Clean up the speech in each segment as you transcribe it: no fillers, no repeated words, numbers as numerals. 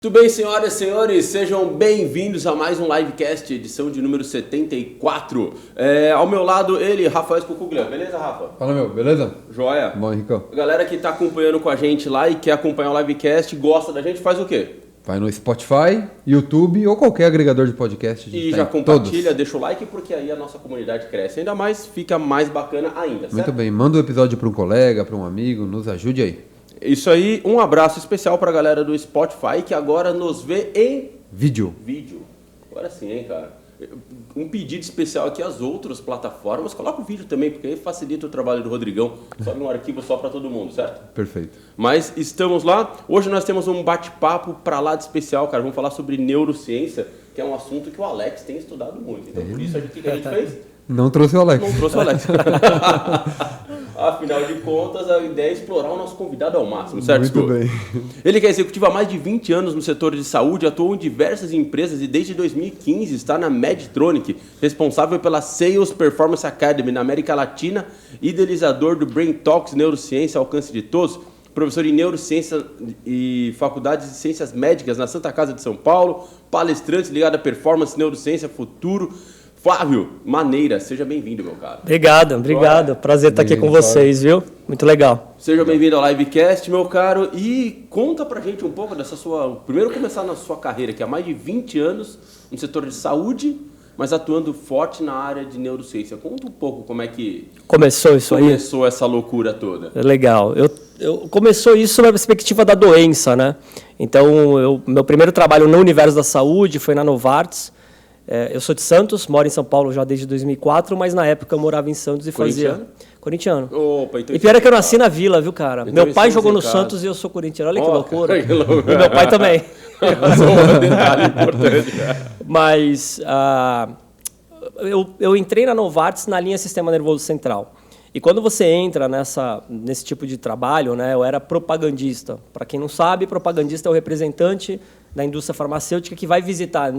Muito bem, senhoras e senhores, sejam bem-vindos a mais um livecast, edição de número 74. Ao meu lado, ele, Rafael Escocuglia. Beleza, Rafa? Fala, meu, beleza? Joia? Bom, Henricão. A galera que tá acompanhando com a gente lá e quer acompanhar o livecast, gosta da gente, faz o quê? Vai no Spotify, YouTube ou qualquer agregador de podcast. E já compartilha, deixa o like, porque aí a nossa comunidade cresce ainda mais, fica mais bacana ainda, certo? Muito bem, manda o episódio para um colega, para um amigo, nos ajude aí. Isso aí, um abraço especial pra galera do Spotify que agora nos vê em Vídeo. Agora sim, hein, cara. Um pedido especial aqui às outras plataformas, coloca o vídeo também, porque aí facilita o trabalho do Rodrigão. Sobe um arquivo só pra todo mundo, certo? Perfeito. Mas estamos lá. Hoje nós temos um bate-papo pra lá de especial, cara. Vamos falar sobre neurociência, que é um assunto que o Alex tem estudado muito. Então, por isso, o que a gente fez? Não trouxe o Alex. Não trouxe o Alex. Afinal de contas, a ideia é explorar o nosso convidado ao máximo, certo? Muito bem. Ele que é executivo há mais de 20 anos no setor de saúde, atuou em diversas empresas e desde 2015 está na Medtronic, responsável pela Sales Performance Academy na América Latina, idealizador do Brain Talks Neurociência ao Alcance de Todos, professor em Neurociência e Faculdade de Ciências Médicas na Santa Casa de São Paulo, palestrante ligado à Performance, Neurociência, Futuro. Flávio Maneira, seja bem-vindo, meu cara. Obrigado. Prazer estar aqui com vocês, viu? Muito legal. Seja bem-vindo ao Livecast, meu caro. E conta pra gente um pouco dessa sua... Primeiro começar na sua carreira, que há mais de 20 anos no setor de saúde, mas atuando forte na área de neurociência. Conta um pouco como é que... Começou isso aí? Começou essa loucura toda. Legal. Começou isso sob a perspectiva da doença, né? Então, meu primeiro trabalho no universo da saúde foi na Novartis. Eu sou de Santos, moro em São Paulo já desde 2004, mas na época eu morava em Santos e fazia... Corintiano. Opa, então e pior é que eu nasci na Vila, viu, cara? Então meu pai jogou no Santos e eu sou corintiano. Olha que loucura. Cara, que loucura. E meu pai também. Um detalhe importante. Mas eu entrei na Novartis na linha Sistema Nervoso Central. E quando você entra nesse tipo de trabalho, né, eu era propagandista. Para quem não sabe, propagandista é o representante da indústria farmacêutica que vai visitar,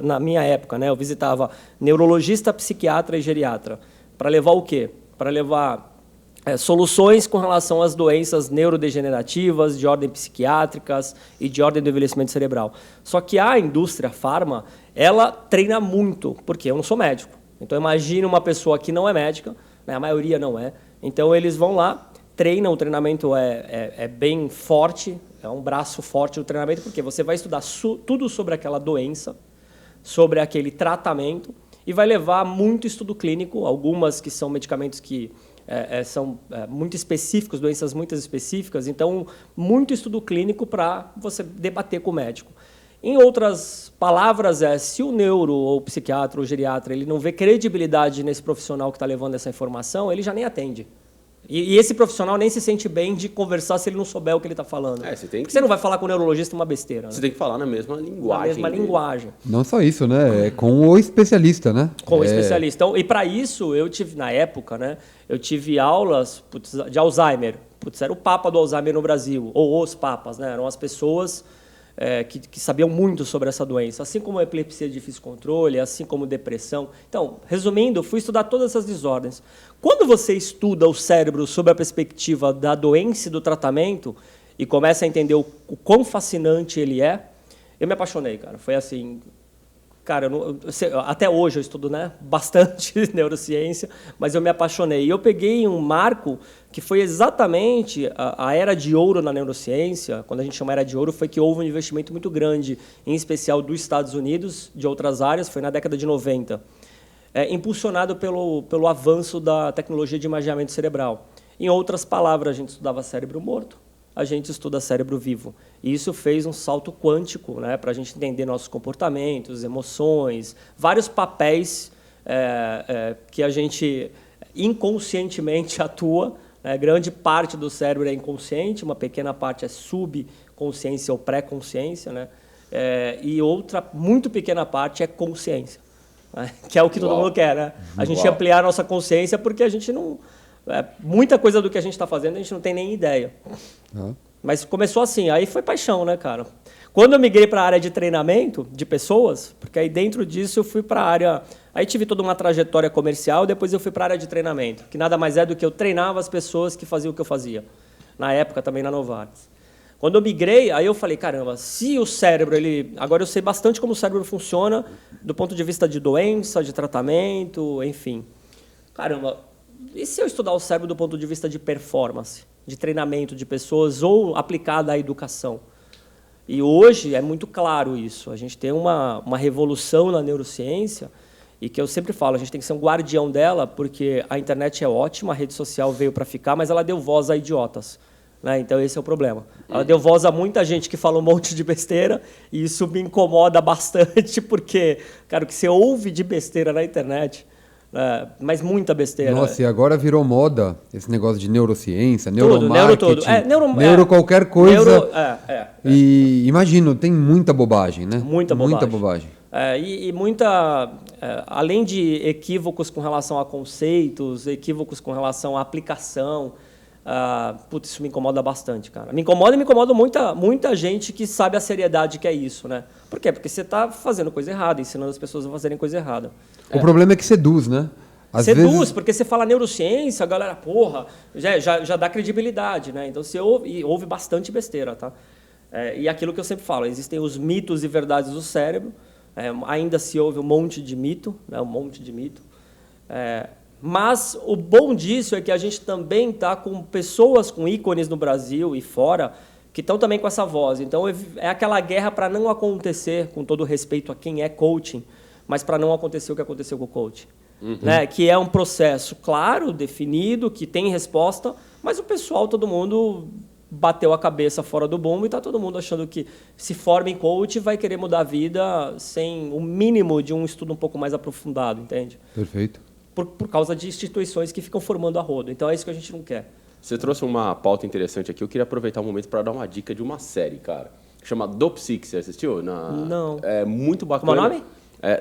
na minha época, né, eu visitava neurologista, psiquiatra e geriatra. Para levar o quê? Para levar soluções com relação às doenças neurodegenerativas, de ordem psiquiátricas e de ordem do envelhecimento cerebral. Só que a indústria farma, ela treina muito, porque eu não sou médico. Então, imagine uma pessoa que não é médica, né, a maioria não é. Então, eles vão lá, treinam, o treinamento é bem forte, é um braço forte do treinamento, porque você vai estudar tudo sobre aquela doença, sobre aquele tratamento, e vai levar muito estudo clínico, algumas que são medicamentos que são muito específicos, doenças muito específicas, então, muito estudo clínico para você debater com o médico. Em outras palavras, se o neuro, ou psiquiatra, ou geriatra, ele não vê credibilidade nesse profissional que está levando essa informação, ele já nem atende. E esse profissional nem se sente bem de conversar se ele não souber o que ele está falando. Você não vai falar com o neurologista uma besteira. Né? Você tem que falar na mesma linguagem. Na mesma linguagem. Não só isso, né? É com o especialista, né? Com o especialista. Então, e para isso, eu tive, na época, né, eu tive aulas de Alzheimer. Era o papa do Alzheimer no Brasil, ou os papas, né? Eram as pessoas que sabiam muito sobre essa doença, assim como a epilepsia de difícil controle, assim como depressão. Então, resumindo, fui estudar todas essas desordens. Quando você estuda o cérebro sob a perspectiva da doença e do tratamento e começa a entender o quão fascinante ele é, eu me apaixonei, cara. Foi assim... Cara, até hoje eu estudo, né, bastante neurociência, mas eu me apaixonei. E eu peguei um marco que foi exatamente a era de ouro na neurociência. Quando a gente chama era de ouro, foi que houve um investimento muito grande, em especial dos Estados Unidos, de outras áreas, foi na década de 90, impulsionado pelo avanço da tecnologia de imaginamento cerebral. Em outras palavras, a gente estudava cérebro morto, a gente estuda cérebro vivo. E isso fez um salto quântico, né, para a gente entender nossos comportamentos, emoções, vários papéis que a gente inconscientemente atua. Grande parte do cérebro é inconsciente, uma pequena parte é subconsciência ou pré-consciência, né, e outra muito pequena parte é consciência, né, que é o que todo mundo quer. Né? A gente ampliar a nossa consciência porque a gente não... muita coisa do que a gente está fazendo a gente não tem nem ideia. Mas começou assim, aí foi paixão, né, cara? Quando eu migrei para a área de treinamento de pessoas, porque aí dentro disso eu fui para a área... Aí tive toda uma trajetória comercial, depois eu fui para a área de treinamento, que nada mais é do que eu treinava as pessoas que faziam o que eu fazia. Na época também na Novartis. Quando eu migrei, aí eu falei, caramba, se o cérebro, agora eu sei bastante como o cérebro funciona do ponto de vista de doença, de tratamento, enfim. Caramba, e se eu estudar o cérebro do ponto de vista de performance, de treinamento de pessoas ou aplicada à educação? E hoje é muito claro isso. A gente tem uma revolução na neurociência e que eu sempre falo, a gente tem que ser um guardião dela, porque a internet é ótima, a rede social veio para ficar, mas ela deu voz a idiotas. Né? Então, esse é o problema. Ela deu voz a muita gente que fala um monte de besteira e isso me incomoda bastante, porque, cara, o que você ouve de besteira na internet, mas muita besteira. Nossa, e agora virou moda esse negócio de neurociência, neuromarketing, neuro qualquer coisa. Neuro. E imagino, tem muita bobagem, né? Muita bobagem. Muita bobagem. E muita... além de equívocos com relação a conceitos, equívocos com relação à aplicação, putz, isso me incomoda bastante, cara. Me incomoda muita gente que sabe a seriedade que é isso, né? Por quê? Porque você está fazendo coisa errada, ensinando as pessoas a fazerem coisa errada. O problema é que seduz, né? Seduz, porque você fala neurociência, a galera, porra, já dá credibilidade, né? Então você ouve bastante besteira, tá? E aquilo que eu sempre falo, existem os mitos e verdades do cérebro, ainda se ouve um monte de mito, né? Um monte de mito. Mas o bom disso é que a gente também está com pessoas, com ícones no Brasil e fora, que estão também com essa voz. Então, é aquela guerra para não acontecer, com todo respeito a quem é coaching, mas para não acontecer o que aconteceu com o coaching. Né? Que é um processo claro, definido, que tem resposta, mas o pessoal, todo mundo bateu a cabeça fora do bombo e está todo mundo achando que se forma em coach vai querer mudar a vida sem o mínimo de um estudo um pouco mais aprofundado, entende? Perfeito. Por causa de instituições que ficam formando a rodo. Então é isso que a gente não quer. Você trouxe uma pauta interessante aqui. Eu queria aproveitar o momento para dar uma dica de uma série, cara. Chama Dopsic. Você assistiu? Não. É muito bacana. Como é o nome?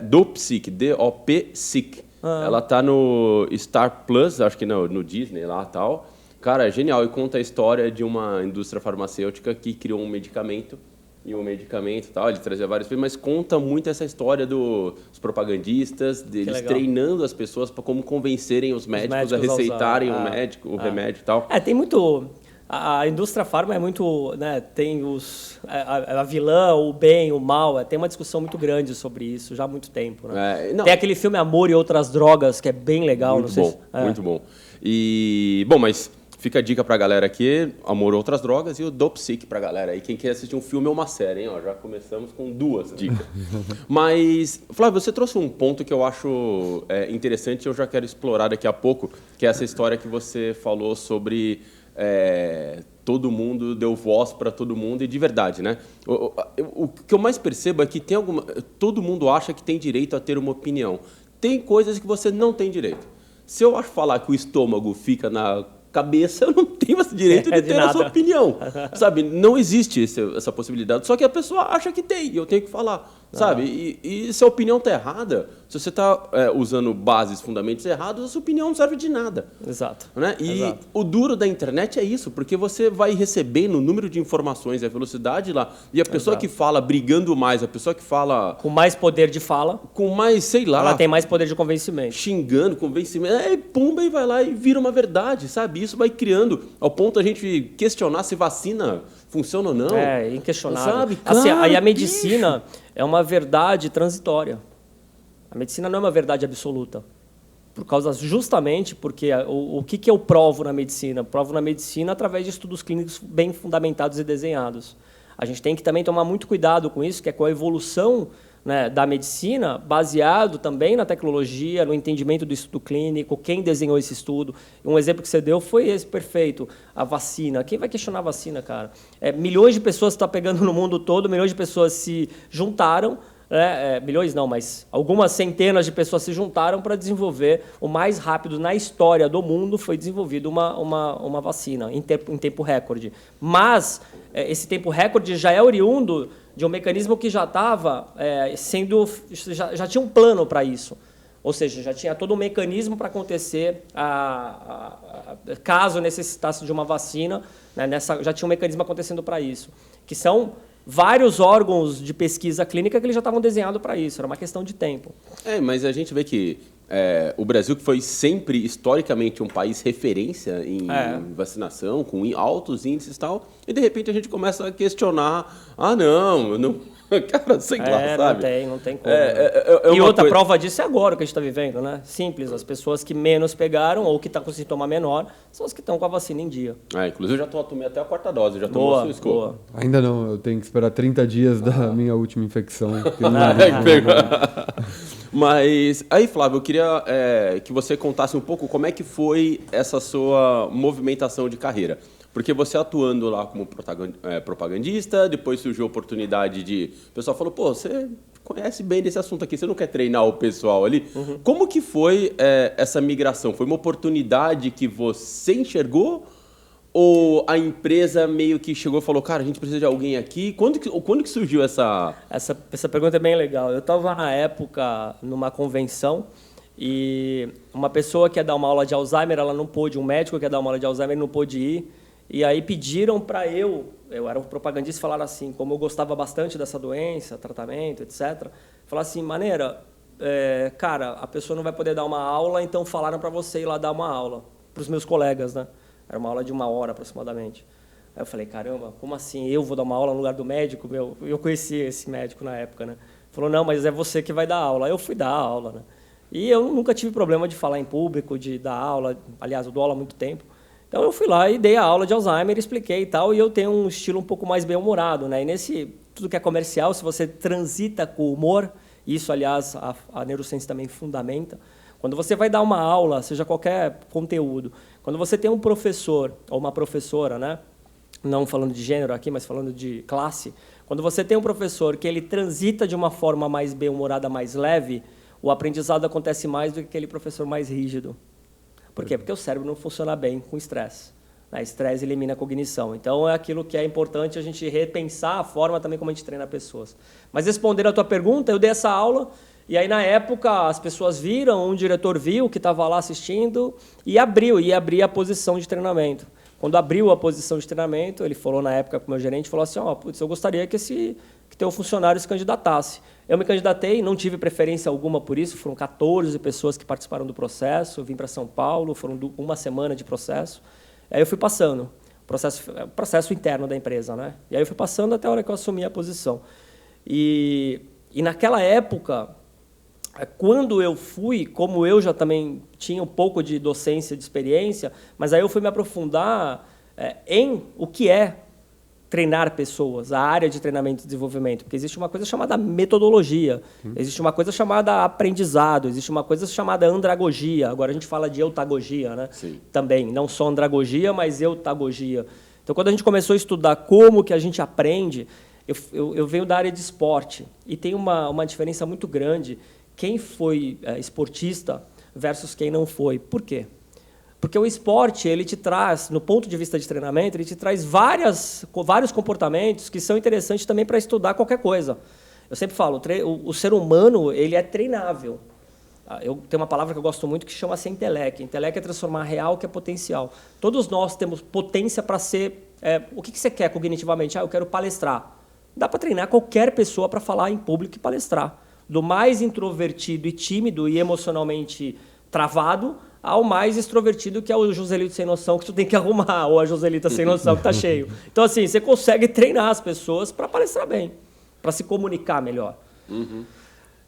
Dopsic, D-O-P-Sic. Ela tá no Star Plus, acho que no Disney lá e tal. Cara, é genial. E conta a história de uma indústria farmacêutica que criou um medicamento. E o medicamento e tal, ele trazia vários filmes, mas conta muito essa história dos propagandistas, deles treinando as pessoas para como convencerem os médicos a receitarem o remédio e tal. Tem muito... A indústria farma é muito... Né, tem a vilã, o bem, o mal. Tem uma discussão muito grande sobre isso já há muito tempo. Né? Tem aquele filme Amor e Outras Drogas, que é bem legal. Muito bom. E, bom, mas... Fica a dica pra galera aqui, Amor, Outras Drogas, e o Dopsic pra galera aí. Quem quer assistir um filme ou uma série, hein? Ó, já começamos com 2 dicas. Mas, Flávio, você trouxe um ponto que eu acho interessante e eu já quero explorar daqui a pouco, que é essa história que você falou sobre todo mundo deu voz para todo mundo, e de verdade, né? O que eu mais percebo é que todo mundo acha que tem direito a ter uma opinião. Tem coisas que você não tem direito. Se eu falar que o estômago fica na cabeça, eu não tenho esse direito de ter a sua opinião, sabe? Não existe essa possibilidade, só que a pessoa acha que tem, e eu tenho que falar, sabe? E se a opinião está errada, se você está usando bases, fundamentos errados, a sua opinião não serve de nada. Exato. Né? E o duro da internet é isso, porque você vai recebendo o número de informações e a velocidade lá, e a pessoa que fala brigando mais, a pessoa que fala... Com mais poder de fala. Com mais, sei lá... Ela tem mais poder de convencimento. Xingando, convencimento, pumba, e vai lá e vira uma verdade, sabe? Isso vai criando, ao ponto a gente questionar se vacina funciona ou não. Inquestionável. Sabe? Assim, aí a medicina é uma verdade transitória. A medicina não é uma verdade absoluta. Justamente porque o que eu provo na medicina? Provo na medicina através de estudos clínicos bem fundamentados e desenhados. A gente tem que também tomar muito cuidado com isso, que é com a evolução, né, da medicina, baseado também na tecnologia, no entendimento do estudo clínico, quem desenhou esse estudo. Um exemplo que você deu foi esse, perfeito, a vacina. Quem vai questionar a vacina, cara? Milhões de pessoas estão pegando no mundo todo, milhões de pessoas se juntaram, milhões não, mas algumas centenas de pessoas se juntaram para desenvolver o mais rápido na história do mundo, foi desenvolvido uma vacina em tempo recorde. Mas esse tempo recorde já é oriundo de um mecanismo que já estava já tinha um plano para isso. Ou seja, já tinha todo um mecanismo para acontecer caso necessitasse de uma vacina, né, já tinha um mecanismo acontecendo para isso, que são vários órgãos de pesquisa clínica que eles já estavam desenhados para isso, era uma questão de tempo. Mas a gente vê que o Brasil, que foi sempre, historicamente, um país referência em vacinação, com altos índices e tal, e de repente a gente começa a questionar, não... Cara, sei lá, sabe? Não tem como. E outra prova disso é agora que a gente está vivendo, né? Simples, as pessoas que menos pegaram ou que estão com sintoma menor são as que estão com a vacina em dia. Inclusive, eu já tomei até a 4ª dose, já tomou a sua escola. Ainda não, eu tenho que esperar 30 dias da minha última infecção. Mas aí, Flávio, eu queria que você contasse um pouco como é que foi essa sua movimentação de carreira. Porque você atuando lá como propagandista, depois surgiu a oportunidade de... O pessoal falou, você conhece bem desse assunto aqui, você não quer treinar o pessoal ali? Uhum. Como que foi essa migração? Foi uma oportunidade que você enxergou? Ou a empresa meio que chegou e falou, cara, a gente precisa de alguém aqui? Quando que surgiu essa... Essa pergunta é bem legal. Eu estava, na época, numa convenção e uma pessoa que ia dar uma aula de Alzheimer, ela não pôde, um médico que ia dar uma aula de Alzheimer, não pôde ir. E aí pediram para eu era um propagandista, falaram assim, como eu gostava bastante dessa doença, tratamento, etc. Falaram assim, Maneira, cara, a pessoa não vai poder dar uma aula, então falaram para você ir lá dar uma aula, para os meus colegas, né? Era uma aula de 1 hora aproximadamente. Aí eu falei, caramba, como assim eu vou dar uma aula no lugar do médico? Eu conhecia esse médico na época, né? Falou, não, mas é você que vai dar aula. Aí eu fui dar a aula, né? E eu nunca tive problema de falar em público, de dar aula. Aliás, eu dou aula há muito tempo. Então eu fui lá e dei a aula de Alzheimer, expliquei e tal, e eu tenho um estilo um pouco mais bem-humorado, né? E tudo que é comercial, se você transita com humor, isso, aliás, a neurociência também fundamenta, quando você vai dar uma aula, seja qualquer conteúdo, quando você tem um professor ou uma professora, né? Não falando de gênero aqui, mas falando de classe, quando você tem um professor que ele transita de uma forma mais bem-humorada, mais leve, o aprendizado acontece mais do que aquele professor mais rígido. Por quê? Porque o cérebro não funciona bem com estresse. Estresse elimina a cognição. Então, é aquilo que é importante a gente repensar a forma também como a gente treina pessoas. Mas, respondendo a tua pergunta, eu dei essa aula e aí, na época, as pessoas viram, um diretor viu que estava lá assistindo e ia abrir a posição de treinamento. Quando abriu a posição de treinamento, ele falou na época com o meu gerente, falou assim, eu gostaria que teu funcionário se candidatasse. Eu me candidatei, não tive preferência alguma por isso, foram 14 pessoas que participaram do processo, eu vim para São Paulo, foram 1 semana de processo, aí eu fui passando, processo interno da empresa, né? E aí eu fui passando até a hora que eu assumi a posição. E naquela época, quando eu fui, como eu já também tinha um pouco de docência, de experiência, mas aí eu fui me aprofundar em o que é treinar pessoas, a área de treinamento e desenvolvimento, porque existe uma coisa chamada metodologia, existe uma coisa chamada aprendizado, existe uma coisa chamada andragogia, agora a gente fala de eutagogia, né? Sim. Também, não só andragogia, mas eutagogia. Então, quando a gente começou a estudar como que a gente aprende, eu venho da área de esporte, e tem uma diferença muito grande, quem foi esportista versus quem não foi. Por quê? Porque o esporte, ele te traz, no ponto de vista de treinamento, ele te traz vários comportamentos que são interessantes também para estudar qualquer coisa. Eu sempre falo, o ser humano, ele é treinável. Eu tenho uma palavra que eu gosto muito que chama-se intelecto. Intelecto é transformar real, que é potencial. Todos nós temos potência para ser... o que você quer cognitivamente? Eu quero palestrar. Dá para treinar qualquer pessoa para falar em público e palestrar. Do mais introvertido e tímido e emocionalmente travado ao mais extrovertido, que é o Joselito sem noção, que tu tem que arrumar, ou a Joselita sem noção, que está cheio. Então, assim, você consegue treinar as pessoas para palestrar bem, para se comunicar melhor. Uhum.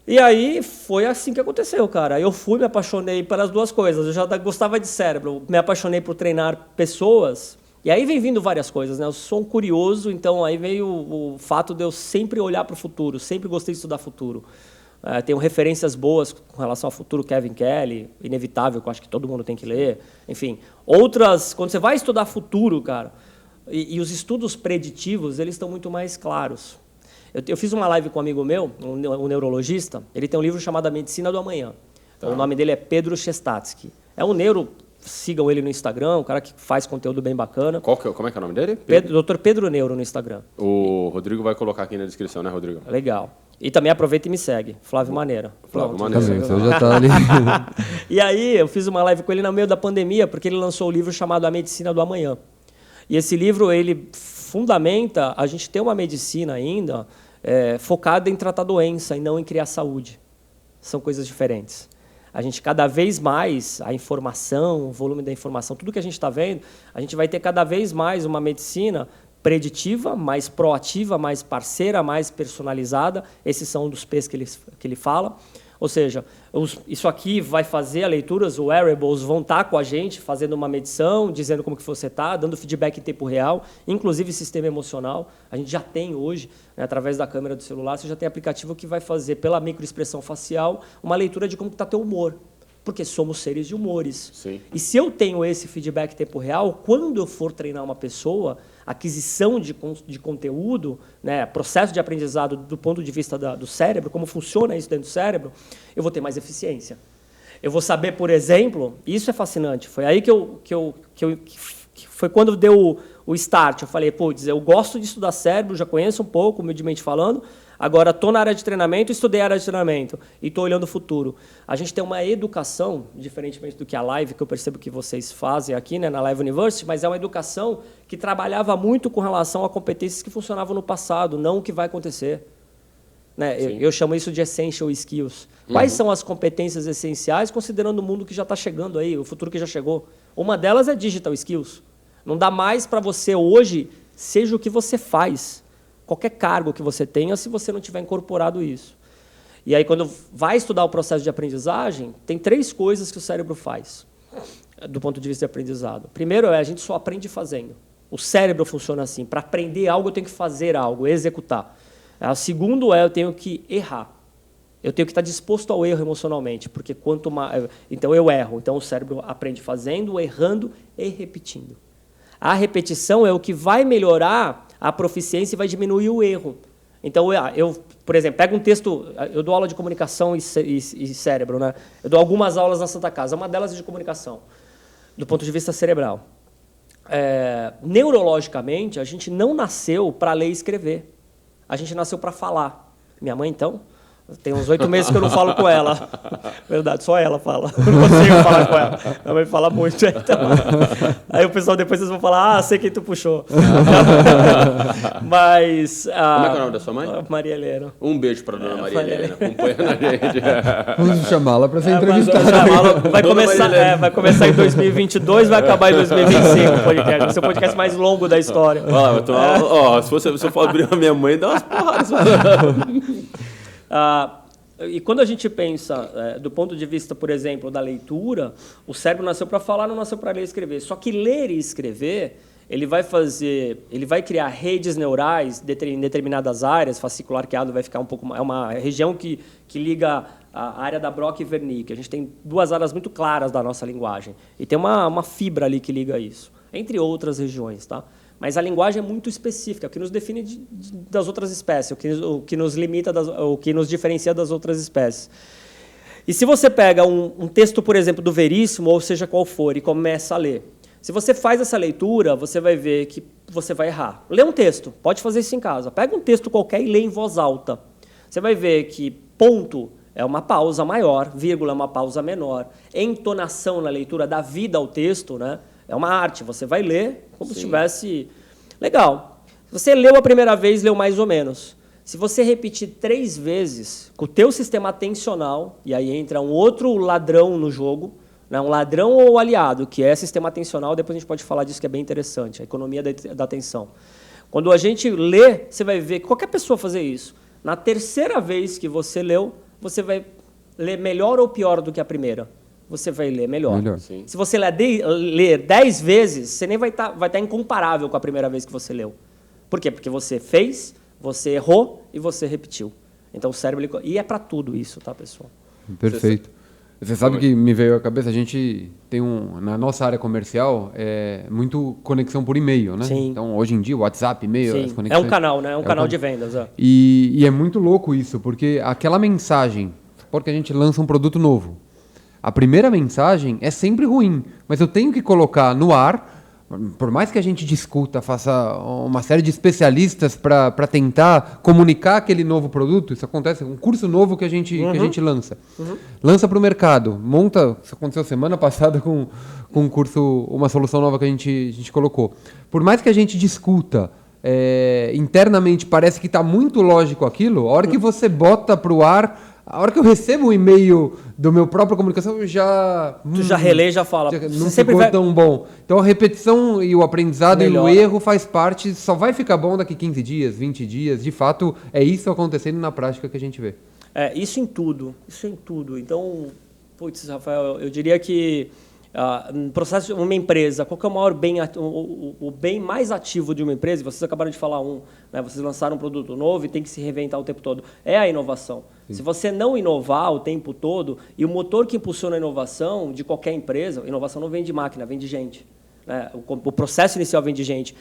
E aí, foi assim que aconteceu, cara. Eu me apaixonei pelas duas coisas. Eu já gostava de cérebro, me apaixonei por treinar pessoas, e aí vem vindo várias coisas, né? Eu sou um curioso, então aí veio o fato de eu sempre olhar para o futuro, sempre gostei de estudar futuro. Tenho referências boas com relação ao futuro, Kevin Kelly, Inevitável, que eu acho que todo mundo tem que ler. Enfim, outras... Quando você vai estudar futuro, cara, e os estudos preditivos, eles estão muito mais claros. Eu fiz uma live com um amigo meu, um neurologista, ele tem um livro chamado A Medicina do Amanhã. Tá. O nome dele é Pedro Chestatsky. É um neuro... Sigam ele no Instagram, um cara que faz conteúdo bem bacana. Como é que é o nome dele? Dr. Pedro Neuro no Instagram. O Rodrigo vai colocar aqui na descrição, né, Rodrigo? Legal. E também aproveita e me segue, Flávio Maneira. Flávio Maneira. Também, você já tá ali. E aí, eu fiz uma live com ele no meio da pandemia, porque ele lançou um livro chamado A Medicina do Amanhã. E esse livro, ele fundamenta a gente ter uma medicina ainda focada em tratar doença e não em criar saúde. São coisas diferentes. a gente cada vez mais, a informação, o volume da informação, tudo que a gente está vendo, a gente vai ter cada vez mais uma medicina preditiva, mais proativa, mais parceira, mais personalizada. Esses são dos P's que ele fala. Ou seja, isso aqui vai fazer a leitura, os wearables vão estar com a gente, fazendo uma medição, dizendo como que você está, dando feedback em tempo real, inclusive sistema emocional. A gente já tem hoje, né, através da câmera do celular, você já tem aplicativo que vai fazer, pela microexpressão facial, uma leitura de como está teu humor. Porque somos seres de humores. Sim. E se eu tenho esse feedback em tempo real, quando eu for treinar uma pessoa, aquisição de conteúdo, né, processo de aprendizado do ponto de vista do cérebro, como funciona isso dentro do cérebro, eu vou ter mais eficiência. Eu vou saber, por exemplo, isso é fascinante, foi aí que foi quando deu o start. Eu falei, putz, eu gosto de estudar cérebro, já conheço um pouco, humildemente falando, agora estou na área de treinamento, estudei a área de treinamento e estou olhando o futuro. A gente tem uma educação, diferentemente do que a live, que eu percebo que vocês fazem aqui, né, na Live University, mas é uma educação que trabalhava muito com relação a competências que funcionavam no passado, não o que vai acontecer. Né? Eu chamo isso de essential skills. Quais são as competências essenciais, considerando o mundo que já está chegando aí, o futuro que já chegou? Uma delas é digital skills. Não dá mais para você hoje, seja o que você faz, qualquer cargo que você tenha, se você não tiver incorporado isso. E aí, quando vai estudar o processo de aprendizagem, tem 3 coisas que o cérebro faz, do ponto de vista de aprendizado. Primeiro, a gente só aprende fazendo. O cérebro funciona assim. Para aprender algo, eu tenho que fazer algo, executar. O segundo eu tenho que errar. Eu tenho que estar disposto ao erro emocionalmente, porque quanto mais... Então, eu erro. Então, o cérebro aprende fazendo, errando e repetindo. A repetição é o que vai melhorar a proficiência e vai diminuir o erro. Então, eu, por exemplo, pego um texto... Eu dou aula de comunicação e cérebro, né? Eu dou algumas aulas na Santa Casa. Uma delas é de comunicação, do ponto de vista cerebral. Neurologicamente, a gente não nasceu para ler e escrever. A gente nasceu para falar. Minha mãe, então... Tem uns 8 meses que eu não falo com ela. Verdade, só ela fala. Eu não consigo falar com ela. Minha mãe fala muito. Então. Aí o pessoal depois vocês vão falar, sei quem tu puxou. Mas... Como é que é o nome da sua mãe? Maria Helena. Um beijo para a dona Maria Helena, acompanhando a gente. Vamos chamá-la para ser entrevistada. Vai começar em 2022, vai acabar em 2025 o podcast. Vai ser o podcast mais longo da história. Se eu for abrir a minha mãe, dá umas porradas. E quando a gente pensa do ponto de vista, por exemplo, da leitura, o cérebro nasceu para falar, não nasceu para ler e escrever. Só que ler e escrever, ele vai criar redes neurais em determinadas áreas, fascículo arqueado vai ficar um pouco... É uma região que liga a área da Broca e Wernicke. A gente tem 2 áreas muito claras da nossa linguagem. E tem uma fibra ali que liga isso, entre outras regiões, tá? Mas a linguagem é muito específica, o que nos define das outras espécies, o que nos limita, o que nos diferencia das outras espécies. E se você pega um texto, por exemplo, do Veríssimo, ou seja qual for, e começa a ler, se você faz essa leitura, você vai ver que você vai errar. Lê um texto, pode fazer isso em casa. Pega um texto qualquer e lê em voz alta. Você vai ver que ponto é uma pausa maior, vírgula é uma pausa menor. Entonação na leitura dá vida ao texto, né? É uma arte, você vai ler como se estivesse... Legal. Se você leu a primeira vez, leu mais ou menos. Se você repetir 3 vezes, com o teu sistema atencional, e aí entra um outro ladrão no jogo, né, um ladrão ou aliado, que é sistema atencional, depois a gente pode falar disso, que é bem interessante, a economia da atenção. Quando a gente lê, você vai ver que qualquer pessoa fazer isso. Na 3ª vez que você leu, você vai ler melhor ou pior do que a primeira. Você vai ler melhor. Se você ler 10 vezes, você nem vai estar incomparável com a primeira vez que você leu. Por quê? Porque você fez, você errou e você repetiu. Então o cérebro... E é para tudo isso, tá, pessoal? Perfeito. Você sabe que me veio à cabeça, a gente tem na nossa área comercial, muito conexão por e-mail, né? Sim. Então, hoje em dia, o WhatsApp, e-mail, as conexões... É um canal, né? É um canal de vendas. E é muito louco isso, porque aquela mensagem, porque a gente lança um produto novo, a primeira mensagem é sempre ruim, mas eu tenho que colocar no ar, por mais que a gente discuta, faça uma série de especialistas para tentar comunicar aquele novo produto, isso acontece, um curso novo que a gente lança. Lança para o mercado, monta, isso aconteceu semana passada com um curso, uma solução nova que a gente colocou. Por mais que a gente discuta, internamente parece que está muito lógico aquilo, a hora que você bota para o ar, A hora que eu recebo um e-mail do meu próprio comunicação, eu já... Tu já relê e já fala. Não ficou tão bom. Então a repetição e o aprendizado Melhora. e o erro faz parte, só vai ficar bom daqui 15 dias, 20 dias. De fato, é isso acontecendo na prática que a gente vê. Isso em tudo. Então, putz, Rafael, eu diria que no processo de uma empresa, qual que é o maior bem, o bem mais ativo de uma empresa? Vocês acabaram de falar né, vocês lançaram um produto novo e tem que se reinventar o tempo todo. É a inovação. Sim. Se você não inovar o tempo todo, e o motor que impulsiona a inovação de qualquer empresa, inovação não vem de máquina, vem de gente. Né? O processo inicial vem de gente.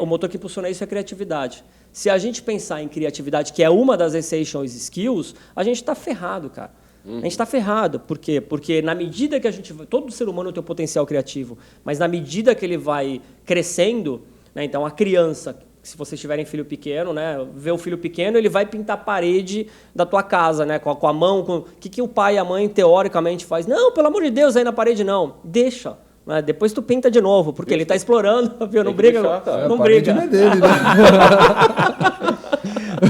O motor que impulsiona isso é a criatividade. Se a gente pensar em criatividade, que é uma das essential skills, a gente está ferrado, cara. A gente está ferrado. Por quê? Porque na medida que a gente... Todo ser humano tem um potencial criativo, mas na medida que ele vai crescendo, né, então a criança, se vocês tiverem filho pequeno, né, vê o filho pequeno, ele vai pintar a parede da tua casa, né, com a mão. O que o pai e a mãe, teoricamente, faz? Não, pelo amor de Deus, aí na parede não. Deixa. Né, depois tu pinta de novo, porque ele está explorando. Viu? Não briga. Deixar, não briga. Não é dele, né?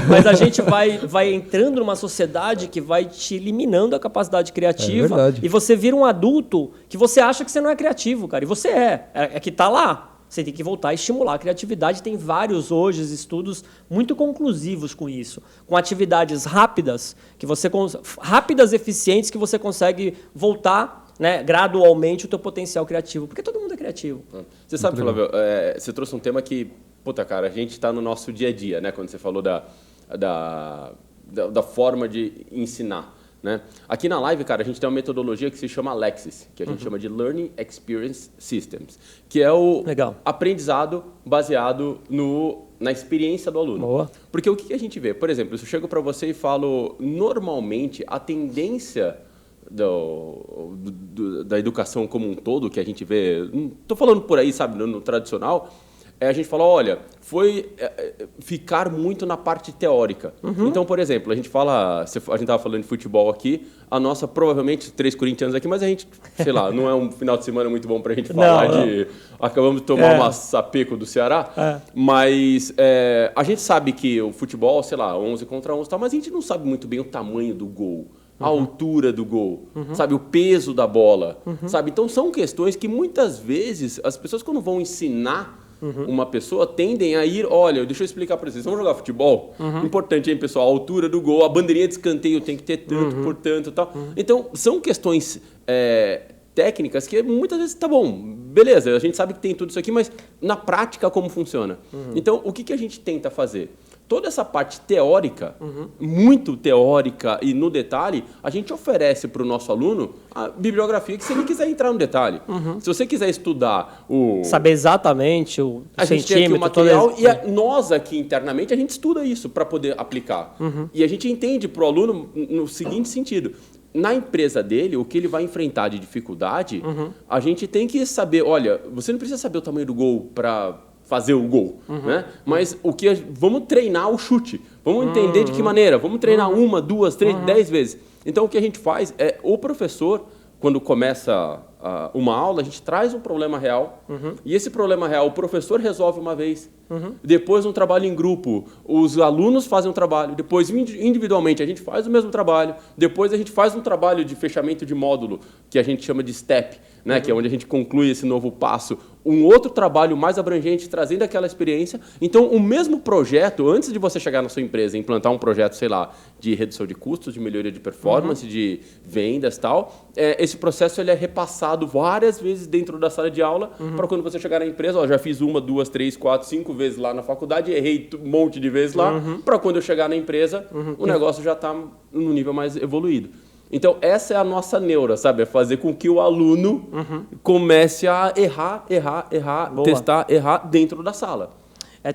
Mas a gente vai entrando numa sociedade que vai te eliminando a capacidade criativa. E você vira um adulto que você acha que você não é criativo, cara. E você é que está lá. Você tem que voltar a estimular a criatividade. Tem vários hoje estudos muito conclusivos com isso. Com atividades rápidas, rápidas, eficientes, que você consegue voltar, né, gradualmente o teu potencial criativo. Porque todo mundo é criativo. Você sabe, Flávio, você trouxe um tema que... Puta, cara, a gente está no nosso dia a dia, né? Quando você falou da forma de ensinar, né? Aqui na Live, cara, a gente tem uma metodologia que se chama Lexis, que a gente chama de Learning Experience Systems, que é o aprendizado baseado na experiência do aluno. Boa. Porque o que a gente vê? Por exemplo, se eu chego para você e falo, normalmente, a tendência da educação como um todo, que a gente vê... Estou falando por aí, sabe, no tradicional... a gente fala, olha, foi ficar muito na parte teórica. Então, por exemplo, a gente estava falando de futebol aqui, a nossa, provavelmente, 3 corintianos aqui, mas a gente, sei lá, não é um final de semana muito bom para a gente falar acabamos de tomar uma sapeco do Ceará, mas a gente sabe que o futebol, sei lá, 11 contra 11 e tal, mas a gente não sabe muito bem o tamanho do gol. A altura do gol, sabe, o peso da bola, sabe? Então, são questões que, muitas vezes, as pessoas, quando vão ensinar uma pessoa, tendem a ir, olha, deixa eu explicar para vocês, vamos jogar futebol? Importante, hein, pessoal? A altura do gol, a bandeirinha de escanteio tem que ter tanto por tanto e tal. Então, são questões técnicas que muitas vezes, tá bom, beleza, a gente sabe que tem tudo isso aqui, mas na prática como funciona? Então, o que a gente tenta fazer? Toda essa parte teórica, muito teórica e no detalhe, a gente oferece para o nosso aluno a bibliografia que, se ele quiser entrar no detalhe. Se você quiser estudar saber exatamente o a gente tem aqui o material e nós aqui internamente a gente estuda isso para poder aplicar. E a gente entende para o aluno no seguinte sentido. Na empresa dele, o que ele vai enfrentar de dificuldade, a gente tem que saber, olha, você não precisa saber o tamanho do gol para fazer o gol, né? Mas vamos treinar o chute, vamos entender de que maneira, vamos treinar 1, 2, 3, 10 vezes. Então, o que a gente faz é, o professor, quando começa uma aula, a gente traz um problema real, e esse problema real o professor resolve uma vez, depois um trabalho em grupo, os alunos fazem um trabalho, depois individualmente a gente faz o mesmo trabalho, depois a gente faz um trabalho de fechamento de módulo, que a gente chama de STEP, né, que é onde a gente conclui esse novo passo, um outro trabalho mais abrangente, trazendo aquela experiência. Então, o mesmo projeto, antes de você chegar na sua empresa e implantar um projeto, sei lá, de redução de custos, de melhoria de performance, de vendas e tal, esse processo ele é repassado várias vezes dentro da sala de aula, para quando você chegar na empresa, já fiz 1, 2, 3, 4, 5 vezes lá na faculdade, errei um monte de vezes lá, para quando eu chegar na empresa, o negócio já está num nível mais evoluído. Então, essa é a nossa neura, sabe? É fazer com que o aluno comece a errar, testar, errar dentro da sala.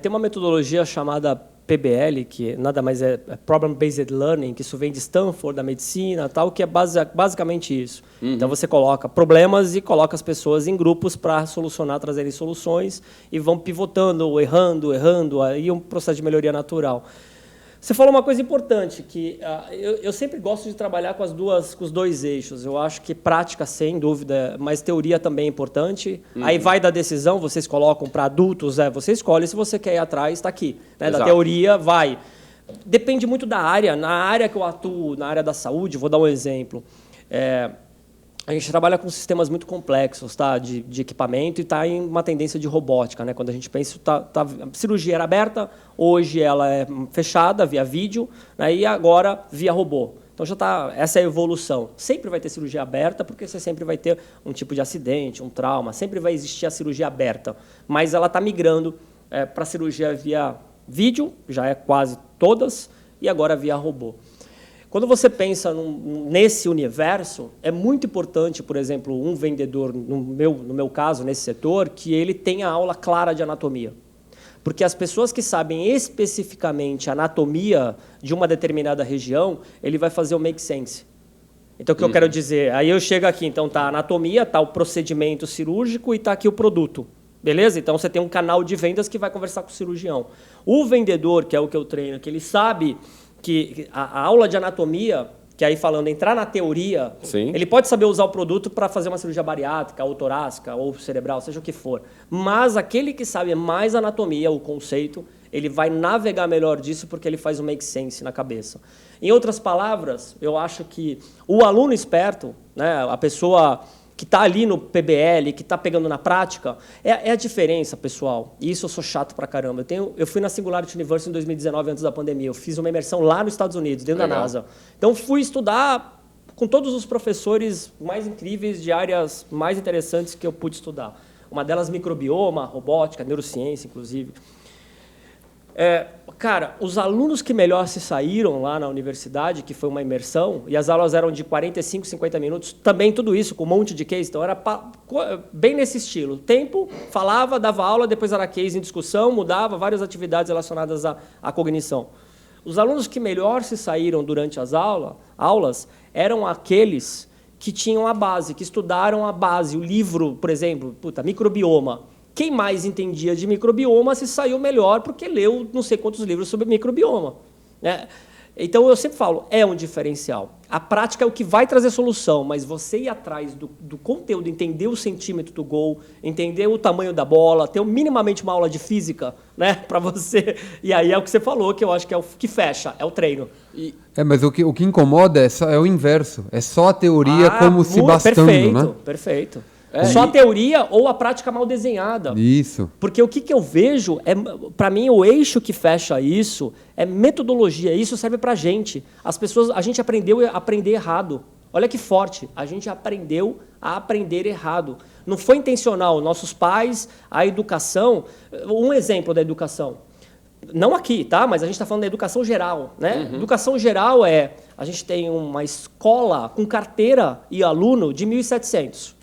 Tem uma metodologia chamada PBL, que nada mais é Problem Based Learning, que isso vem de Stanford, da medicina, tal, que é basicamente isso. Então, você coloca problemas e coloca as pessoas em grupos para solucionar, trazerem soluções, e vão pivotando, errando, aí é um processo de melhoria natural. Você falou uma coisa importante, que eu sempre gosto de trabalhar com os dois eixos. Eu acho que prática, sem dúvida, mas teoria também é importante. Aí vai da decisão, vocês colocam para adultos, você escolhe se você quer ir atrás, está aqui. Né? Da teoria, vai. Depende muito da área. Na área que eu atuo, na área da saúde, vou dar um exemplo. A gente trabalha com sistemas muito complexos, tá? de equipamento, e está em uma tendência de robótica. Né? Quando a gente pensa, a cirurgia era aberta, hoje ela é fechada via vídeo, né? E agora via robô. Então já está, essa é a evolução. Sempre vai ter cirurgia aberta, porque você sempre vai ter um tipo de acidente, um trauma, sempre vai existir a cirurgia aberta. Mas ela está migrando para a cirurgia via vídeo, já é quase todas, e agora via robô. Quando você pensa nesse universo, é muito importante, por exemplo, um vendedor, no meu caso, nesse setor, que ele tenha aula clara de anatomia. Porque as pessoas que sabem especificamente a anatomia de uma determinada região, ele vai fazer o make sense. Então, o que eu quero dizer? Aí eu chego aqui, então está a anatomia, está o procedimento cirúrgico e está aqui o produto. Beleza? Então, você tem um canal de vendas que vai conversar com o cirurgião. O vendedor, que é o que eu treino, que ele sabe que a aula de anatomia, que aí falando, entrar na teoria, Sim. ele pode saber usar o produto para fazer uma cirurgia bariátrica, ou torácica, ou cerebral, seja o que for. Mas aquele que sabe mais anatomia, o conceito, ele vai navegar melhor disso porque ele faz o make sense na cabeça. Em outras palavras, eu acho que o aluno esperto, né, a pessoa que está ali no PBL, que está pegando na prática, é a diferença, pessoal. E isso eu sou chato pra caramba. Eu fui na Singularity University em 2019, antes da pandemia. Eu fiz uma imersão lá nos Estados Unidos, dentro da NASA. Então, fui estudar com todos os professores mais incríveis de áreas mais interessantes que eu pude estudar. Uma delas, microbioma, robótica, neurociência, inclusive. Cara, os alunos que melhor se saíram lá na universidade, que foi uma imersão, e as aulas eram de 45, 50 minutos, também tudo isso, com um monte de case, então era bem nesse estilo. Tempo, falava, dava aula, depois era case em discussão, mudava, várias atividades relacionadas à cognição. Os alunos que melhor se saíram durante as aulas eram aqueles que tinham a base, que estudaram a base, o livro, por exemplo, microbioma. Quem mais entendia de microbioma se saiu melhor porque leu não sei quantos livros sobre microbioma. Né? Então, eu sempre falo, é um diferencial. A prática é o que vai trazer solução, mas você ir atrás do conteúdo, entender o centímetro do gol, entender o tamanho da bola, ter minimamente uma aula de física, né, para você. E aí é o que você falou, que eu acho que é o que fecha, é o treino. Mas o que incomoda é o inverso. É só a teoria como se bastando, né? Perfeito. Só a teoria ou a prática mal desenhada. Isso. Porque o que eu vejo, para mim, o eixo que fecha isso é metodologia. Isso serve para a gente. A gente aprendeu a aprender errado. Olha que forte. A gente aprendeu a aprender errado. Não foi intencional. Nossos pais, a educação... Um exemplo da educação. Não aqui, tá? Mas a gente está falando da educação geral. Né? Educação geral a gente tem uma escola com carteira e aluno de 1.700.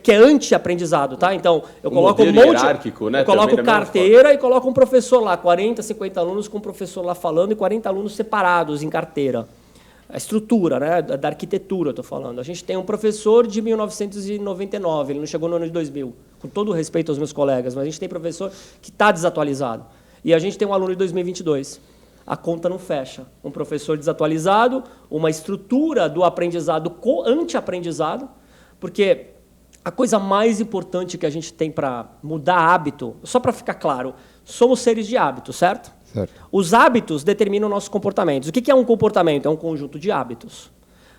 Que é anti-aprendizado, tá? Então, eu coloco um monte... hierárquico, né? Eu coloco carteira e coloco um professor lá, 40, 50 alunos com um professor lá falando e 40 alunos separados em carteira. A estrutura, né? Da arquitetura, eu estou falando. A gente tem um professor de 1999, ele não chegou no ano de 2000, com todo o respeito aos meus colegas, mas a gente tem professor que está desatualizado. E a gente tem um aluno de 2022. A conta não fecha. Um professor desatualizado, uma estrutura do aprendizado anti-aprendizado, porque... A coisa mais importante que a gente tem para mudar hábito, só para ficar claro, somos seres de hábitos, certo? Certo. Os hábitos determinam nossos comportamentos. O que é um comportamento? É um conjunto de hábitos.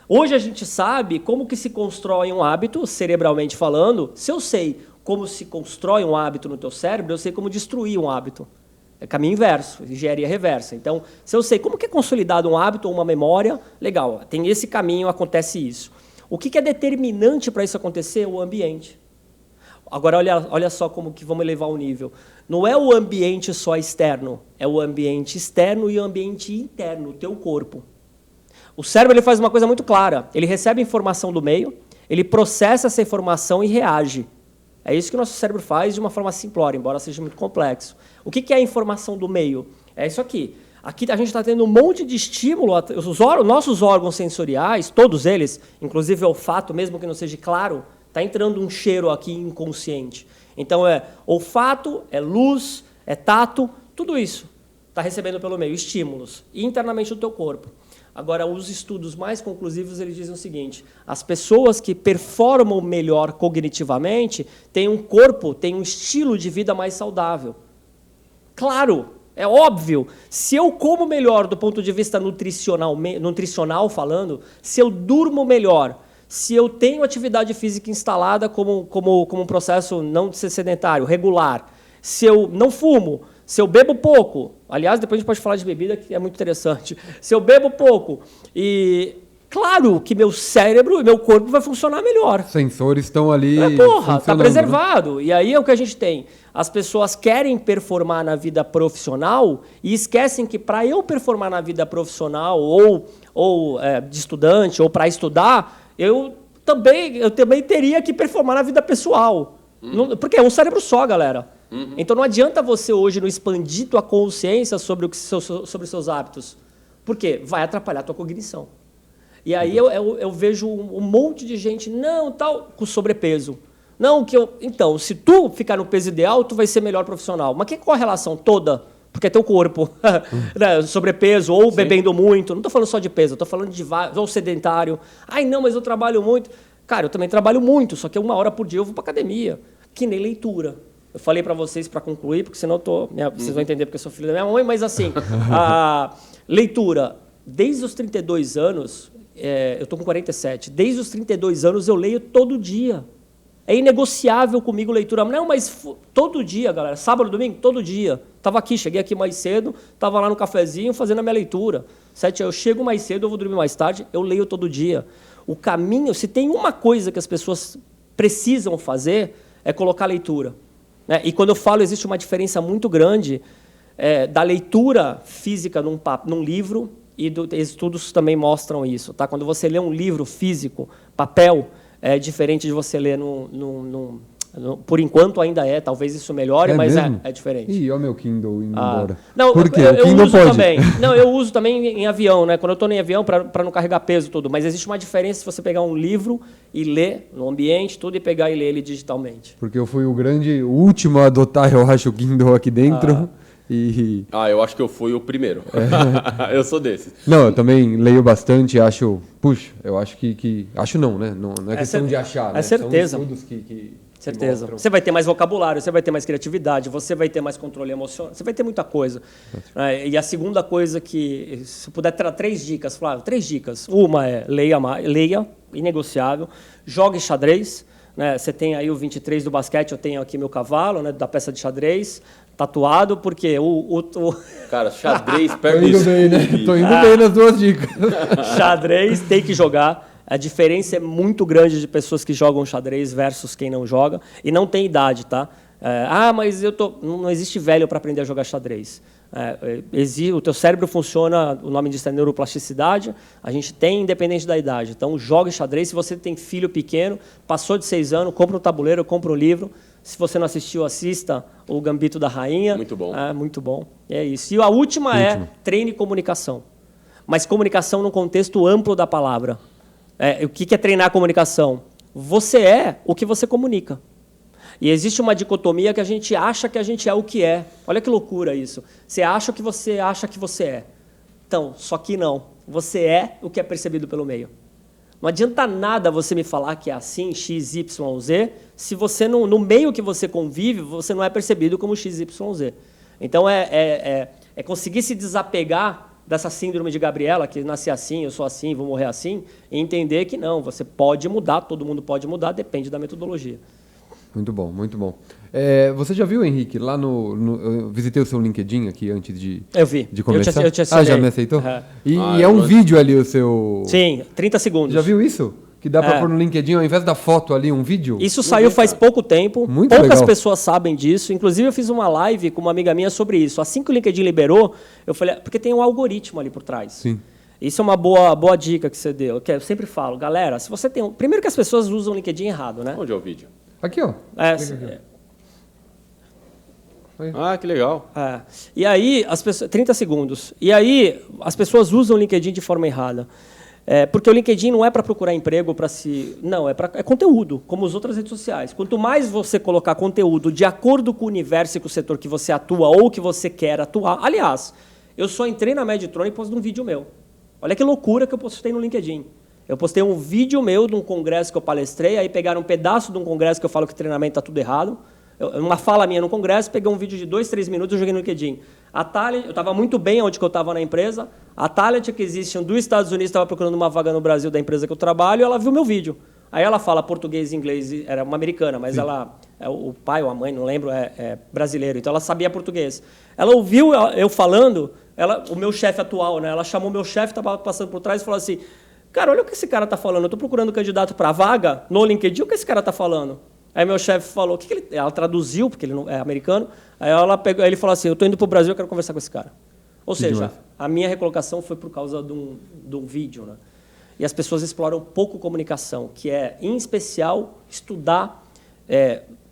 Hoje a gente sabe como que se constrói um hábito, cerebralmente falando. Se eu sei como se constrói um hábito no teu cérebro, eu sei como destruir um hábito. É caminho inverso, engenharia reversa. Então, se eu sei como que é consolidado um hábito ou uma memória, legal, tem esse caminho, acontece isso. O que é determinante para isso acontecer? O ambiente. Agora, olha só como que vamos elevar o nível. Não é o ambiente só externo, é o ambiente externo e o ambiente interno, o teu corpo. O cérebro ele faz uma coisa muito clara. Ele recebe informação do meio, ele processa essa informação e reage. É isso que o nosso cérebro faz de uma forma simplória, embora seja muito complexo. O que é a informação do meio? É isso aqui. Aqui a gente está tendo um monte de estímulo, nossos órgãos sensoriais, todos eles, inclusive o olfato, mesmo que não seja claro, está entrando um cheiro aqui inconsciente. Então é olfato, é luz, é tato, tudo isso está recebendo pelo meio, estímulos, internamente no teu corpo. Agora, os estudos mais conclusivos eles dizem o seguinte, as pessoas que performam melhor cognitivamente têm um corpo, têm um estilo de vida mais saudável. Claro, É óbvio. Se eu como melhor do ponto de vista nutricional falando, se eu durmo melhor, se eu tenho atividade física instalada como um processo não de ser sedentário, regular, se eu não fumo, se eu bebo pouco, aliás, depois a gente pode falar de bebida, que é muito interessante. Se eu bebo pouco, e claro que meu cérebro e meu corpo vai funcionar melhor. Os sensores estão ali. Tá preservado. Né? E aí é o que a gente tem. As pessoas querem performar na vida profissional e esquecem que para eu performar na vida profissional ou de estudante ou para estudar, eu também teria que performar na vida pessoal. Porque é um cérebro só, galera. Então não adianta você hoje não expandir tua consciência sobre os seus hábitos. Por quê? Vai atrapalhar a tua cognição. E aí eu vejo um monte de gente, com sobrepeso. Então, se tu ficar no peso ideal, tu vai ser melhor profissional. Mas qual a relação toda? Porque é teu corpo, né? Sobrepeso ou bebendo muito. Não estou falando só de peso, estou falando de ou sedentário. Ai, não, mas eu trabalho muito. Cara, eu também trabalho muito, só que 1 hora por dia eu vou para academia. Que nem leitura. Eu falei para vocês para concluir, porque senão vocês vão entender porque eu sou filho da minha mãe, mas assim, a leitura, desde os 32 anos, eu estou com 47, desde os 32 anos eu leio todo dia. É inegociável comigo leitura. Não, mas todo dia, galera, sábado, domingo, todo dia. Estava aqui, cheguei aqui mais cedo, estava lá no cafezinho fazendo a minha leitura. 7, eu chego mais cedo, eu vou dormir mais tarde, eu leio todo dia. O caminho, se tem uma coisa que as pessoas precisam fazer, é colocar leitura. Né? E quando eu falo, existe uma diferença muito grande da leitura física num livro, e estudos também mostram isso. Tá? Quando você lê um livro físico, papel, é diferente de você ler por enquanto ainda talvez isso melhore, mas é diferente. Ih, olha o meu Kindle indo embora. Não, por quê? Eu Kindle uso pode. também. Não, eu uso também em avião, né? Quando eu estou em avião, para não carregar peso tudo. Mas existe uma diferença se você pegar um livro e ler no ambiente, tudo, e pegar e ler ele digitalmente. Porque eu fui o último a adotar, eu acho, o Kindle aqui dentro. Eu acho que eu fui o primeiro. Eu sou desses. Não, eu também leio bastante, acho... Puxa, eu acho que... Acho não, né? Não é questão de achar, né? É certeza. São estudos que certeza. mostram. Você vai ter mais vocabulário, você vai ter mais criatividade, você vai ter mais controle emocional, você vai ter muita coisa. E a segunda coisa que... Se eu puder ter 3 dicas, Flávio, 3 dicas. Uma é leia, inegociável. Jogue xadrez. Né? Você tem aí o 23 do basquete, eu tenho aqui meu cavalo, né, da peça de xadrez, tatuado, porque Cara, xadrez perto Tô indo bem, né? Tô indo bem nas 2 dicas. Xadrez tem que jogar. A diferença é muito grande de pessoas que jogam xadrez versus quem não joga. E não tem idade, tá? Mas não existe velho para aprender a jogar xadrez. O teu cérebro funciona, o nome disso é neuroplasticidade, a gente tem independente da idade. Então, jogue xadrez. Se você tem filho pequeno, passou de 6 anos, compra um tabuleiro, compra um livro. Se você não assistiu, assista o Gambito da Rainha. Muito bom. Muito bom. É isso. E a última treine comunicação. Mas comunicação num contexto amplo da palavra. O que é treinar a comunicação? Você é o que você comunica. E existe uma dicotomia que a gente acha que a gente é o que é. Olha que loucura isso. Você acha que você acha que você é. Então, só que não. Você é o que é percebido pelo meio. Não adianta nada você me falar que é assim, X, Y, Z, se você não, no meio que você convive, você não é percebido como X, Y, Z. Então, é conseguir se desapegar dessa síndrome de Gabriela, que nasci assim, eu sou assim, vou morrer assim, e entender que não, você pode mudar, todo mundo pode mudar, depende da metodologia. Muito bom, muito bom. Você já viu, Henrique, lá eu visitei o seu LinkedIn aqui antes de começar? Eu te assinei. Já me aceitou? E é um vídeo ali o seu... Sim, 30 segundos. Já viu isso? Que dá para pôr no LinkedIn, ao invés da foto ali, um vídeo? Isso saiu faz pouco tempo. Muito Poucas legal. pessoas sabem disso. Inclusive, eu fiz uma live com uma amiga minha sobre isso. Assim que o LinkedIn liberou, eu falei... Porque tem um algoritmo ali por trás. Sim. Isso é uma boa dica que você deu. Que eu sempre falo, galera, se você tem... Primeiro que as pessoas usam o LinkedIn errado, né? Onde é o vídeo? Aqui, ó. Que legal. E aí, 30 segundos. E aí, as pessoas usam o LinkedIn de forma errada. Porque o LinkedIn não é para procurar emprego, para se... Não, é conteúdo, como as outras redes sociais. Quanto mais você colocar conteúdo de acordo com o universo e com o setor que você atua ou que você quer atuar... Aliás, eu só entrei na Medtronic e pus um vídeo meu. Olha que loucura que eu postei no LinkedIn. Eu postei um vídeo meu de um congresso que eu palestrei, aí pegaram um pedaço de um congresso que eu falo que treinamento está tudo errado. Uma fala minha no congresso, peguei um vídeo de 2, 3 minutos e joguei no LinkedIn. A Talent, eu estava muito bem onde que eu estava na empresa, a Talent Acquisition dos Estados Unidos estava procurando uma vaga no Brasil da empresa que eu trabalho, e ela viu meu vídeo. Aí ela fala português e inglês, era uma americana, mas ela, o pai ou a mãe, não lembro, é brasileiro, então ela sabia português. Ela ouviu eu falando, o meu chefe atual, né, ela chamou meu chefe, estava passando por trás e falou assim, cara, olha o que esse cara está falando, eu estou procurando candidato para a vaga no LinkedIn, o que esse cara está falando? Aí meu chefe falou, ela traduziu, porque ele não é americano, aí ele falou assim, eu estou indo para o Brasil, eu quero conversar com esse cara. Ou seja, a minha recolocação foi por causa de um vídeo, né? E as pessoas exploram pouco comunicação, que é, em especial, estudar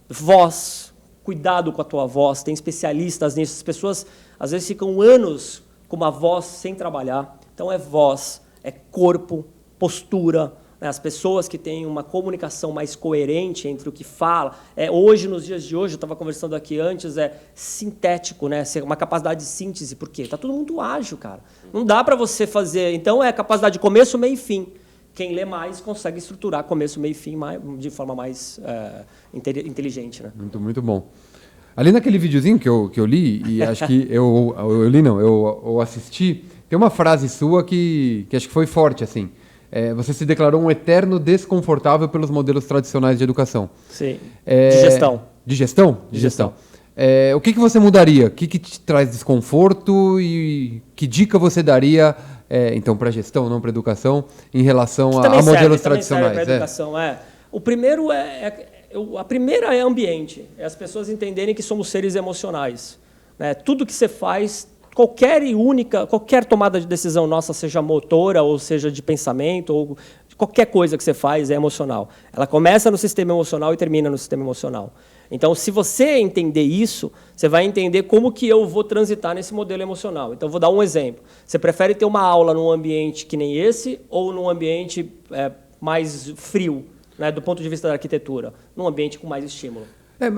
voz, cuidado com a tua voz, tem especialistas nisso. As pessoas, às vezes, ficam anos com uma voz sem trabalhar. Então, é voz, é corpo, postura. Né? As pessoas que têm uma comunicação mais coerente entre o que fala. Hoje, nos dias de hoje, eu estava conversando aqui antes, é sintético, né? Uma capacidade de síntese. Por quê? Está tudo muito ágil, cara. Não dá para você fazer... Então, é capacidade de começo, meio e fim. Quem lê mais consegue estruturar começo, meio e fim de forma mais inteligente. Né? Muito, muito bom. Ali naquele videozinho que eu li, e acho que eu assisti, tem uma frase sua que acho que foi forte, assim. Você se declarou um eterno desconfortável pelos modelos tradicionais de educação. Sim. De gestão. De gestão? De gestão. O que você mudaria? O que te traz desconforto e que dica você daria, então, para a gestão, não para a educação, em relação a modelos tradicionais? Para a educação, O primeiro a primeira é ambiente. É as pessoas entenderem que somos seres emocionais. Né? Tudo que você faz, qualquer tomada de decisão nossa, seja motora, ou seja de pensamento, ou qualquer coisa que você faz é emocional. Ela começa no sistema emocional e termina no sistema emocional. Então, se você entender isso, você vai entender como que eu vou transitar nesse modelo emocional. Então, vou dar um exemplo. Você prefere ter uma aula num ambiente que nem esse ou num ambiente mais frio, né, do ponto de vista da arquitetura? Num ambiente com mais estímulo.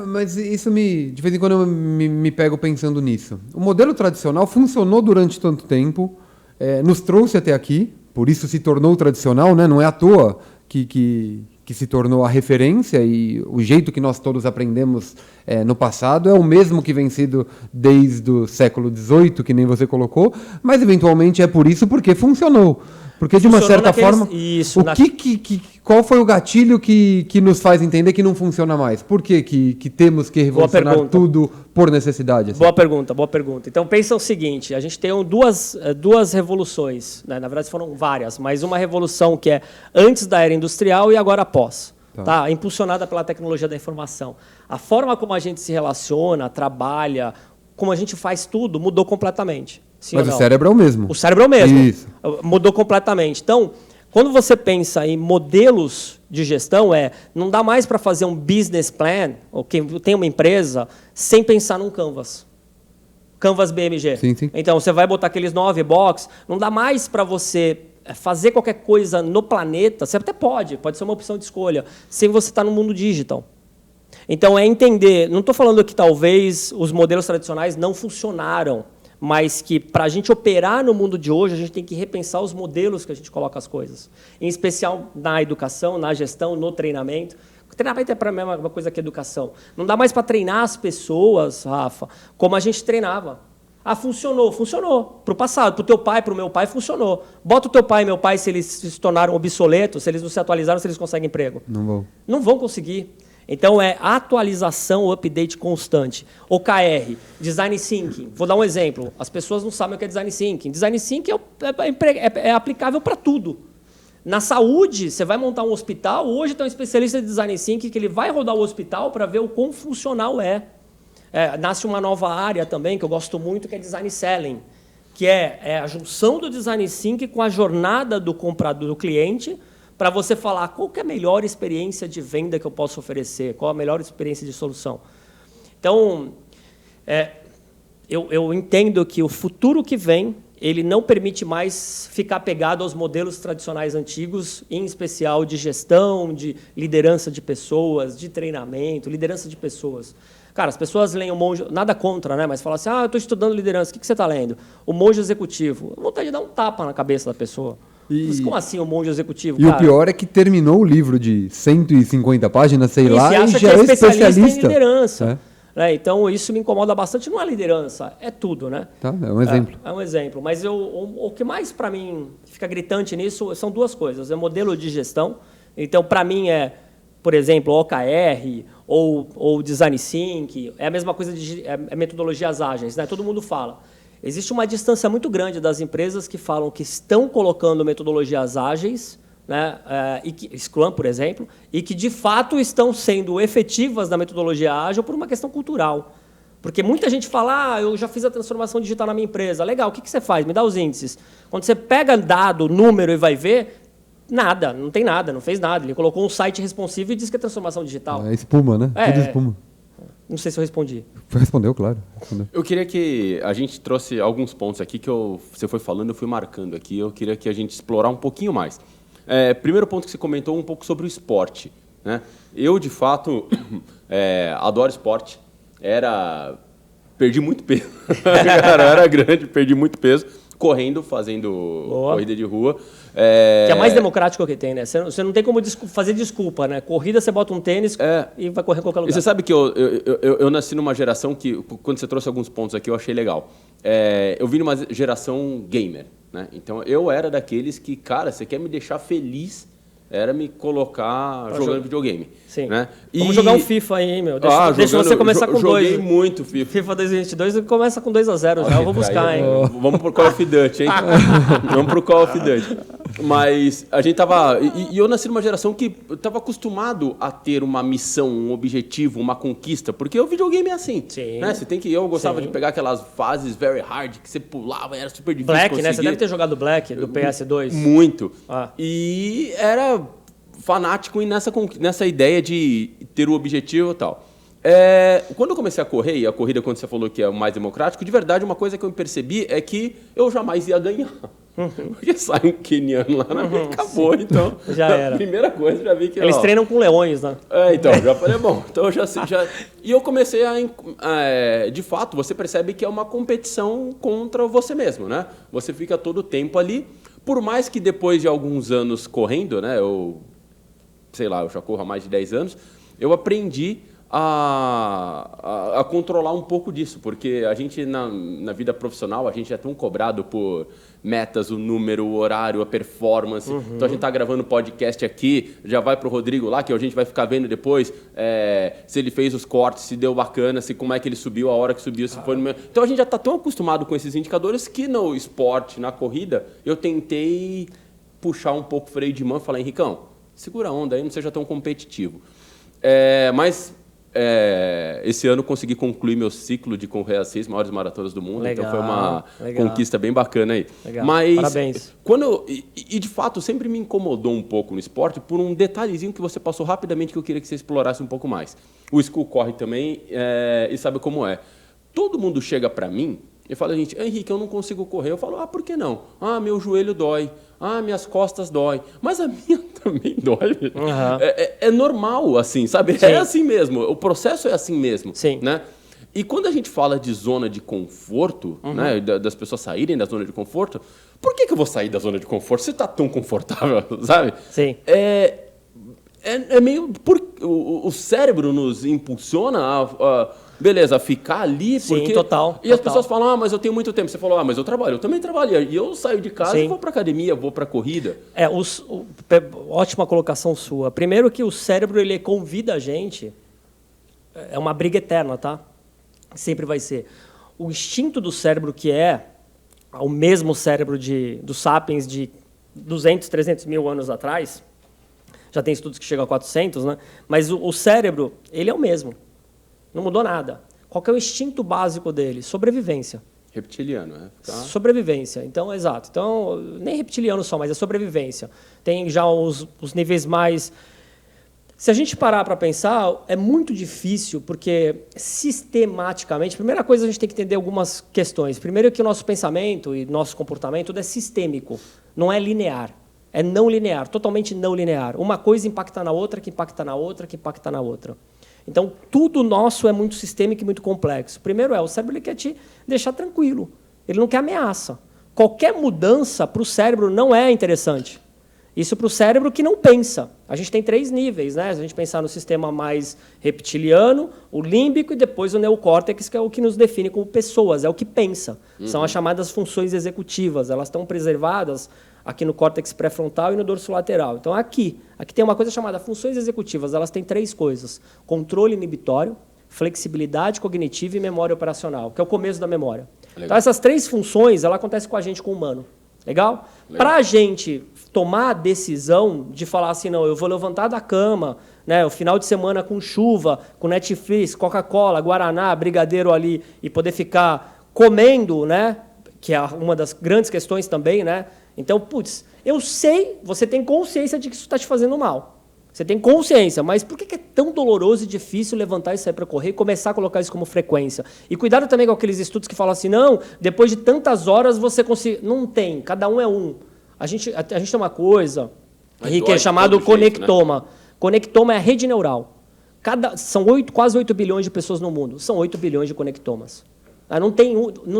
Mas isso de vez em quando eu me pego pensando nisso. O modelo tradicional funcionou durante tanto tempo, nos trouxe até aqui, por isso se tornou tradicional, né? Não é à toa que se tornou a referência e o jeito que nós todos aprendemos no passado é o mesmo que vem sido desde o século XVIII, que nem você colocou, mas eventualmente é por isso porque funcionou. Porque, de uma certa forma, qual foi o gatilho que nos faz entender que não funciona mais? Por que temos que revolucionar tudo por necessidade? Assim? Boa pergunta. Então, pensa o seguinte, a gente tem duas revoluções, né? Na verdade foram várias, mas uma revolução que é antes da era industrial e agora após. Tá? Impulsionada pela tecnologia da informação. A forma como a gente se relaciona, trabalha, como a gente faz tudo, mudou completamente. Sim, mas o cérebro é o mesmo. O cérebro é o mesmo. Isso. Mudou completamente. Então, quando você pensa em modelos de gestão, não dá mais para fazer um business plan, ou quem tem uma empresa, sem pensar num Canvas. Canvas BMG. Sim. Então, você vai botar aqueles 9 box, não dá mais para você fazer qualquer coisa no planeta, você até pode ser uma opção de escolha, sem você estar no mundo digital. Então, entender, não estou falando que talvez os modelos tradicionais não funcionaram, mas que, para a gente operar no mundo de hoje, a gente tem que repensar os modelos que a gente coloca as coisas. Em especial na educação, na gestão, no treinamento. O treinamento é para a mesma coisa que a educação. Não dá mais para treinar as pessoas, Rafa, como a gente treinava. Funcionou. Para o passado, para o teu pai, para o meu pai, funcionou. Bota o teu pai e meu pai, se eles se tornaram obsoletos, se eles não se atualizaram, se eles conseguem emprego. Não vão conseguir. Então, atualização, update constante. OKR, Design Thinking. Vou dar um exemplo. As pessoas não sabem o que é Design Thinking. Design Thinking é aplicável para tudo. Na saúde, você vai montar um hospital, hoje tem um especialista de Design Thinking que ele vai rodar o hospital para ver o quão funcional nasce uma nova área também, que eu gosto muito, que é Design Selling, que é a junção do Design Thinking com a jornada do comprador, do cliente, para você falar qual que é a melhor experiência de venda que eu posso oferecer, qual a melhor experiência de solução. Então, eu entendo que o futuro que vem, ele não permite mais ficar pegado aos modelos tradicionais antigos, em especial de gestão, de liderança de pessoas, de treinamento, liderança de pessoas. Cara, as pessoas leem o Monge, nada contra, né? Mas falam assim, eu estou estudando liderança, o que você está lendo? O Monge Executivo. Vontade de dar um tapa na cabeça da pessoa. E, Como assim um monge executivo, e cara? o pior é que terminou o livro de 150 páginas, sei E lá, você e acha já que é é especialista especialista. em liderança. É. Né? Então, isso me incomoda bastante. Não é liderança, é tudo, né? Tá, é um exemplo. É um exemplo. Mas o que mais, para mim, fica gritante nisso são duas coisas. É modelo de gestão. Então, para mim, por exemplo, OKR ou Design Think. É a mesma coisa de metodologias ágeis, né? Todo mundo fala. Existe uma distância muito grande das empresas que falam que estão colocando metodologias ágeis, né, Scrum, por exemplo, e que, de fato, estão sendo efetivas na metodologia ágil por uma questão cultural. Porque muita gente fala, eu já fiz a transformação digital na minha empresa. Legal, o que você faz? Me dá os índices. Quando você pega dado, número e vai ver, nada, não tem nada, não fez nada. Ele colocou um site responsivo e disse que é transformação digital. É espuma, né? Tudo espuma. Não sei se eu respondi. Respondeu, claro. Respondeu. Eu queria que a gente trouxe alguns pontos aqui que você foi falando, eu fui marcando aqui. Eu queria que a gente explorar um pouquinho mais. Primeiro ponto que você comentou um pouco sobre o esporte, né? Eu, de fato, adoro esporte. Perdi muito peso. Cara, eu era grande, perdi muito peso. Correndo, fazendo corrida de rua. Que é mais democrático que tem, né? Você não tem como fazer desculpa, né? Corrida, você bota um tênis e vai correr em qualquer lugar. E você sabe que eu nasci numa geração que, quando você trouxe alguns pontos aqui, eu achei legal. Eu vim numa geração gamer, né? Então, eu era daqueles que, cara, você quer me deixar feliz, era me colocar jogando videogame. Sim. Né? Vamos jogar um FIFA aí, hein, meu? Deixa você começar com 2. Joguei muito FIFA. FIFA 2022 começa com 2-0 já. Eu vou buscar, hein? Vamos pro Call of Duty, hein? Vamos pro Call of Duty. Mas a gente tava... E eu nasci numa geração que tava acostumado a ter uma missão, um objetivo, uma conquista. Porque o videogame é assim. Sim. Né? Eu gostava de pegar aquelas fases very hard que você pulava, era super difícil Black, conseguir. né? Você deve ter jogado Black, do PS2. Muito. E era fanático nessa ideia de ter o objetivo e tal. Quando eu comecei a correr, e a corrida, quando você falou que é o mais democrático, de verdade, uma coisa que eu percebi é que eu jamais ia ganhar. Porque sai um queniano lá na frente, acabou. Então, já era. A primeira coisa, já vi que... Eles treinam com leões, né? Então, já falei, bom, então eu já... E eu comecei de fato, você percebe que é uma competição contra você mesmo, né? Você fica todo o tempo ali, por mais que depois de alguns anos correndo, né? Eu já corro há mais de 10 anos, eu aprendi a controlar um pouco disso, porque a gente, na vida profissional, a gente é tão cobrado por metas, o número, o horário, a performance. Então, a gente está gravando podcast aqui, já vai para o Rodrigo lá, que a gente vai ficar vendo depois se ele fez os cortes, se deu bacana, como é que ele subiu, a hora que subiu, se foi no meu... Então, a gente já está tão acostumado com esses indicadores que no esporte, na corrida, eu tentei puxar um pouco o freio de mão e falar, Henricão, segura a onda aí, não seja tão competitivo. Mas esse ano consegui concluir meu ciclo de correr as 6 maiores maratonas do mundo. Legal, então foi uma conquista bem bacana aí. Legal. Mas parabéns. E de fato sempre me incomodou um pouco no esporte por um detalhezinho que você passou rapidamente que eu queria que você explorasse um pouco mais. O Skull corre também e sabe como é. Todo mundo chega para mim e fala, gente, Henrique, eu não consigo correr. Eu falo, por que não? Meu joelho dói. Minhas costas dói. Mas a minha também dói. É normal, assim, sabe? Sim. É assim mesmo. O processo é assim mesmo. Sim. Né? E quando a gente fala de zona de conforto, né, das pessoas saírem da zona de conforto, por que eu vou sair da zona de conforto? Você está tão confortável, sabe? Sim. Meio... O cérebro nos impulsiona a ficar ali, porque... Sim, total. E as pessoas falam, mas eu tenho muito tempo. Você falou, mas eu trabalho. Eu também trabalho. E eu saio de casa e vou para academia, vou para corrida. Ótima colocação sua. Primeiro que o cérebro, ele convida a gente... É uma briga eterna, tá? Sempre vai ser. O instinto do cérebro, que é o mesmo cérebro dos sapiens de 200, 300 mil anos atrás... Já tem estudos que chegam a 400, né? Mas o cérebro, ele é o mesmo. Não mudou nada. Qual que é o instinto básico dele? Sobrevivência. Reptiliano, né? Sobrevivência. Então, exato. Então, nem reptiliano só, mas é sobrevivência. Tem já os níveis mais... Se a gente parar para pensar, é muito difícil, porque sistematicamente... Primeira coisa, a gente tem que entender algumas questões. Primeiro que o nosso pensamento e nosso comportamento tudo é sistêmico, não é linear. É não linear, totalmente não linear. Uma coisa impacta na outra, que impacta na outra, que impacta na outra. Então, tudo nosso é muito sistêmico e muito complexo. Primeiro o cérebro ele quer te deixar tranquilo. Ele não quer ameaça. qualquer mudança para o cérebro não é interessante. Isso para o cérebro que não pensa. A gente tem 3 níveis, né? Se a gente pensar no sistema mais reptiliano, o límbico e depois o neocórtex, que é o que nos define como pessoas, é o que pensa. São as chamadas funções executivas. Elas estão preservadas aqui no córtex pré-frontal e no dorso lateral. Então, aqui tem uma coisa chamada funções executivas. Elas têm 3 coisas: controle inibitório, flexibilidade cognitiva e memória operacional, que é o começo da memória. Legal. Então, essas 3 funções, ela acontecem com a gente, com o humano. Legal? Para a gente tomar a decisão de falar assim, não, eu vou levantar da cama, né, o final de semana com chuva, com Netflix, Coca-Cola, Guaraná, brigadeiro ali, e poder ficar comendo, né, que é uma das grandes questões também, né? Então, putz, eu sei, você tem consciência de que isso está te fazendo mal. Você tem consciência, mas por que é tão doloroso e difícil levantar e sair para correr e começar a colocar isso como frequência? E cuidado também com aqueles estudos que falam assim, não, depois de tantas horas você consegue... Não tem, cada um é um. A gente tem uma coisa, Henrique, é chamado conectoma. Jeito, né? Conectoma é a rede neural. São quase 8 bilhões de pessoas no mundo. São 8 bilhões de conectomas. Não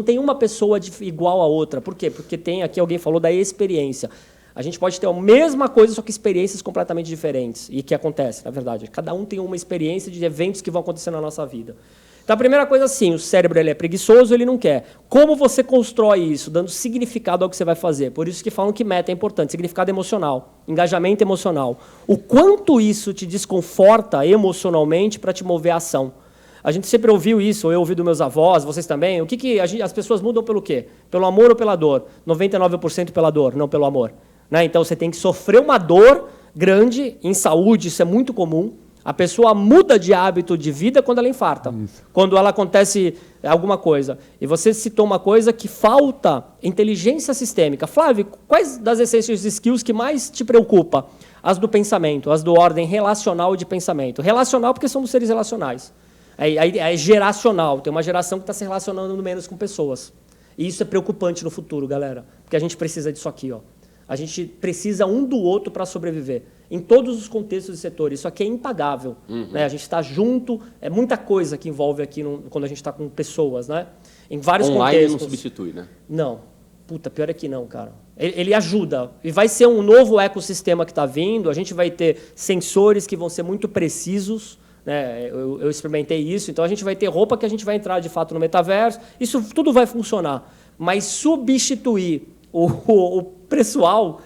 tem uma pessoa igual a outra. Por quê? Porque tem aqui, alguém falou da experiência. A gente pode ter a mesma coisa, só que experiências completamente diferentes. E que acontece, na verdade. Cada um tem uma experiência de eventos que vão acontecer na nossa vida. Então, a primeira coisa, sim, o cérebro ele é preguiçoso, ele não quer. Como você constrói isso? Dando significado ao que você vai fazer. Por isso que falam que meta é importante. Significado emocional, engajamento emocional. O quanto isso te desconforta emocionalmente para te mover à ação. A gente sempre ouviu isso, eu ouvi dos meus avós, vocês também. O que as pessoas mudam pelo quê? Pelo amor ou pela dor? 99% pela dor, não pelo amor. Né? Então, você tem que sofrer uma dor grande, em saúde, isso é muito comum. A pessoa muda de hábito de vida quando ela infarta, quando ela acontece alguma coisa. E você citou uma coisa que falta inteligência sistêmica. Flávio, quais das essências skills que mais te preocupa? As do pensamento, as do ordem relacional de pensamento. Relacional porque somos seres relacionais. É geracional, tem uma geração que está se relacionando menos com pessoas. E isso é preocupante no futuro, galera, porque a gente precisa disso aqui, ó. A gente precisa um do outro para sobreviver. Em todos os contextos e setores. Isso aqui é impagável. Né? A gente está junto, é muita coisa que envolve aqui quando a gente está com pessoas. Né? Em vários online contextos. Não substitui, né? Não. Puta, pior é que não, cara. Ele ajuda. E vai ser um novo ecossistema que está vindo. A gente vai ter sensores que vão ser muito precisos. Né? Eu experimentei isso. Então, a gente vai ter roupa que a gente vai entrar, de fato, no metaverso. Isso tudo vai funcionar. Mas substituir o pessoal,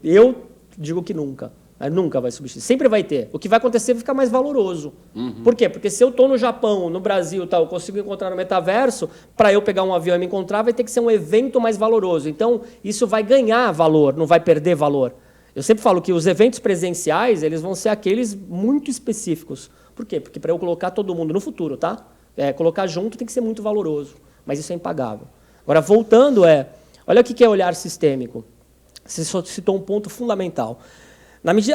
eu digo que nunca. Nunca vai substituir. Sempre vai ter. O que vai acontecer é ficar mais valoroso. Por quê? Porque se eu estou no Japão, no Brasil, eu consigo encontrar no metaverso, para eu pegar um avião e me encontrar, vai ter que ser um evento mais valoroso. Então, isso vai ganhar valor, não vai perder valor. Eu sempre falo que os eventos presenciais, eles vão ser aqueles muito específicos. Por quê? Porque para eu colocar todo mundo no futuro, tá? Colocar junto tem que ser muito valoroso. Mas isso é impagável. Agora, voltando, olha o que é olhar sistêmico. Você só citou um ponto fundamental.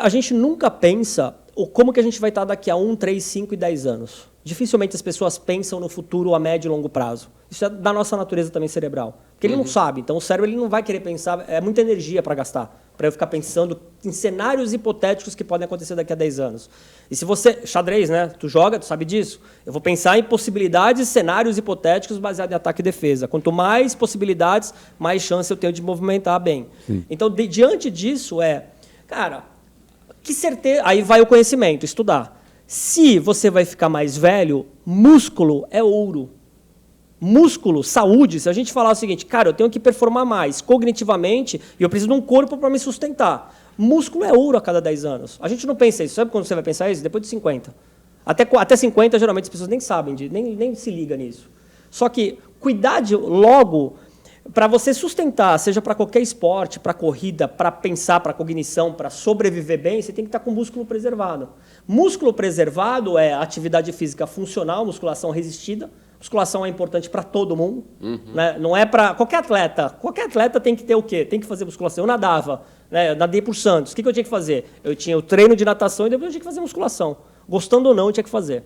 A gente nunca pensa como que a gente vai estar daqui a 1, 3, 5 e 10 anos. Dificilmente as pessoas pensam no futuro a médio e longo prazo. Isso é da nossa natureza também cerebral. Porque ele não sabe. Então, o cérebro ele não vai querer pensar. É muita energia para gastar. Para eu ficar pensando em cenários hipotéticos que podem acontecer daqui a 10 anos. E se você... Xadrez, né? Tu joga, tu sabe disso. Eu vou pensar em possibilidades, cenários hipotéticos baseados em ataque e defesa. Quanto mais possibilidades, mais chance eu tenho de movimentar bem. Então, diante disso, cara, que certeza... Aí vai o conhecimento, estudar. Se você vai ficar mais velho, músculo é ouro. Músculo, saúde, se a gente falar o seguinte, cara, eu tenho que performar mais cognitivamente e eu preciso de um corpo para me sustentar. Músculo é ouro a cada 10 anos. A gente não pensa isso. Sabe quando você vai pensar isso? Depois de 50. Até 50, geralmente, as pessoas nem sabem, nem se ligam nisso. Só que cuidar logo, para você sustentar, seja para qualquer esporte, para corrida, para pensar, para cognição, para sobreviver bem, você tem que estar com o músculo preservado. Músculo preservado é atividade física funcional, musculação resistida. Musculação é importante para todo mundo, né? Não é para qualquer atleta. Qualquer atleta tem que ter o quê? Tem que fazer musculação. Eu nadava, né? Eu nadei por Santos. O que eu tinha que fazer? Eu tinha o treino de natação e depois eu tinha que fazer musculação. Gostando ou não, eu tinha que fazer.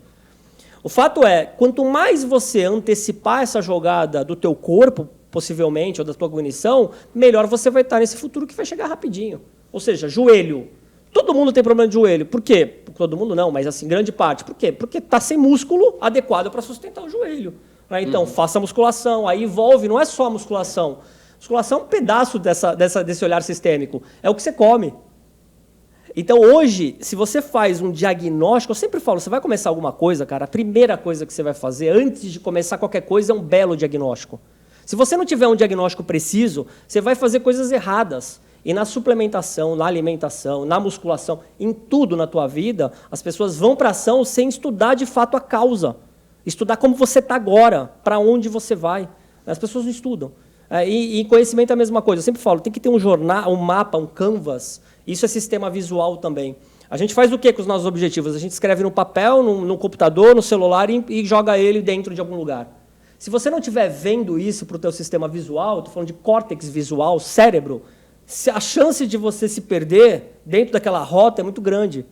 O fato é, quanto mais você antecipar essa jogada do teu corpo, possivelmente, ou da tua cognição, melhor você vai estar nesse futuro que vai chegar rapidinho. Ou seja, joelho. Todo mundo tem problema de joelho. Por quê? Todo mundo não, mas assim, grande parte. Por quê? Porque está sem músculo adequado para sustentar o joelho. Né? Então, faça musculação. Aí envolve, não é só a musculação. Musculação é um pedaço desse olhar sistêmico. É o que você come. Então, hoje, se você faz um diagnóstico, eu sempre falo, você vai começar alguma coisa, cara, a primeira coisa que você vai fazer antes de começar qualquer coisa é um belo diagnóstico. Se você não tiver um diagnóstico preciso, você vai fazer coisas erradas. E na suplementação, na alimentação, na musculação, em tudo na tua vida, as pessoas vão para a ação sem estudar de fato a causa. Estudar como você está agora, para onde você vai. As pessoas não estudam. E conhecimento é a mesma coisa. Eu sempre falo, tem que ter um jornal, um mapa, um canvas. Isso é sistema visual também. A gente faz o que com os nossos objetivos? A gente escreve no papel, no computador, no celular e joga ele dentro de algum lugar. Se você não estiver vendo isso para o teu sistema visual, estou falando de córtex visual, cérebro, a chance de você se perder dentro daquela rota é muito grande.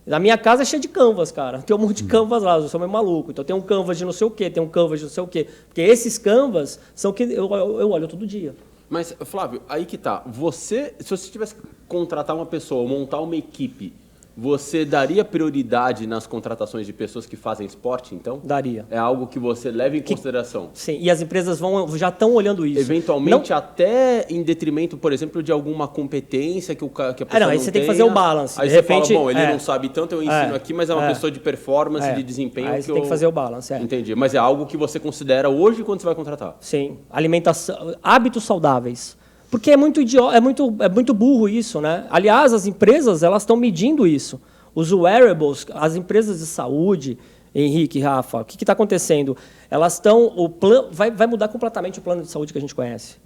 A minha casa é cheia de canvas, cara. Tem um monte de canvas lá, eu sou meio maluco. Então tem um canvas de não sei o quê, tem um canvas de não sei o quê. Porque esses canvas são que eu olho todo dia. Mas, Flávio, aí que tá. Se você tivesse que contratar uma pessoa, montar uma equipe, você daria prioridade nas contratações de pessoas que fazem esporte, então? Daria. É algo que você leva em consideração? Sim, e as empresas já estão olhando isso. Eventualmente, até em detrimento, por exemplo, de alguma competência que a pessoa não aí você tem que fazer o balance. Aí de você repente, fala, bom, ele não sabe tanto, eu ensino aqui, mas é uma pessoa de performance, de desempenho. Aí você tem que fazer o balance. Entendi. Mas é algo que você considera hoje quando você vai contratar? Sim. Alimentação, hábitos saudáveis. Porque é muito burro isso, né? Aliás, as empresas elas estão medindo isso. Os wearables, as empresas de saúde, Henrique, Rafa, o que está acontecendo? Elas estão. Vai mudar completamente o plano de saúde que a gente conhece.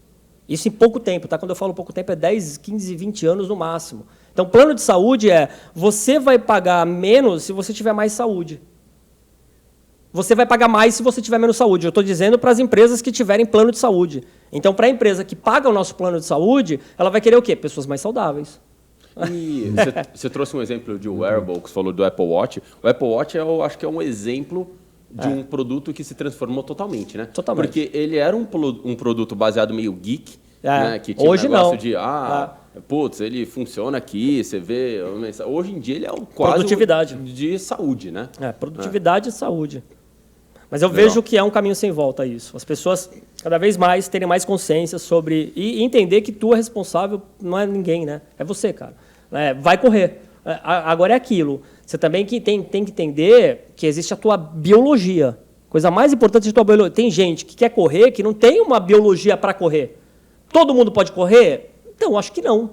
Isso em pouco tempo, tá? Quando eu falo pouco tempo, é 10, 15, 20 anos no máximo. Então, plano de saúde você vai pagar menos se você tiver mais saúde. Você vai pagar mais se você tiver menos saúde. Eu estou dizendo para as empresas que tiverem plano de saúde. Então, para a empresa que paga o nosso plano de saúde, ela vai querer o quê? Pessoas mais saudáveis. E você trouxe um exemplo de wearable, que você falou do Apple Watch. O Apple Watch, eu acho que é um exemplo de um produto que se transformou totalmente, né? Totalmente. Porque ele era um produto baseado meio geek, né? Que tinha hoje um negócio não. Putz, ele funciona aqui, você vê... Hoje em dia ele é quase produtividade. De saúde, né? Produtividade e saúde. Mas eu vejo que é um caminho sem volta isso. As pessoas, cada vez mais, terem mais consciência sobre... E entender que tu é responsável, não é ninguém, né? É você, cara. Vai correr. Agora é aquilo. Você também tem que entender que existe a tua biologia. Coisa mais importante de tua biologia. Tem gente que quer correr, que não tem uma biologia para correr. Todo mundo pode correr? Então, acho que não.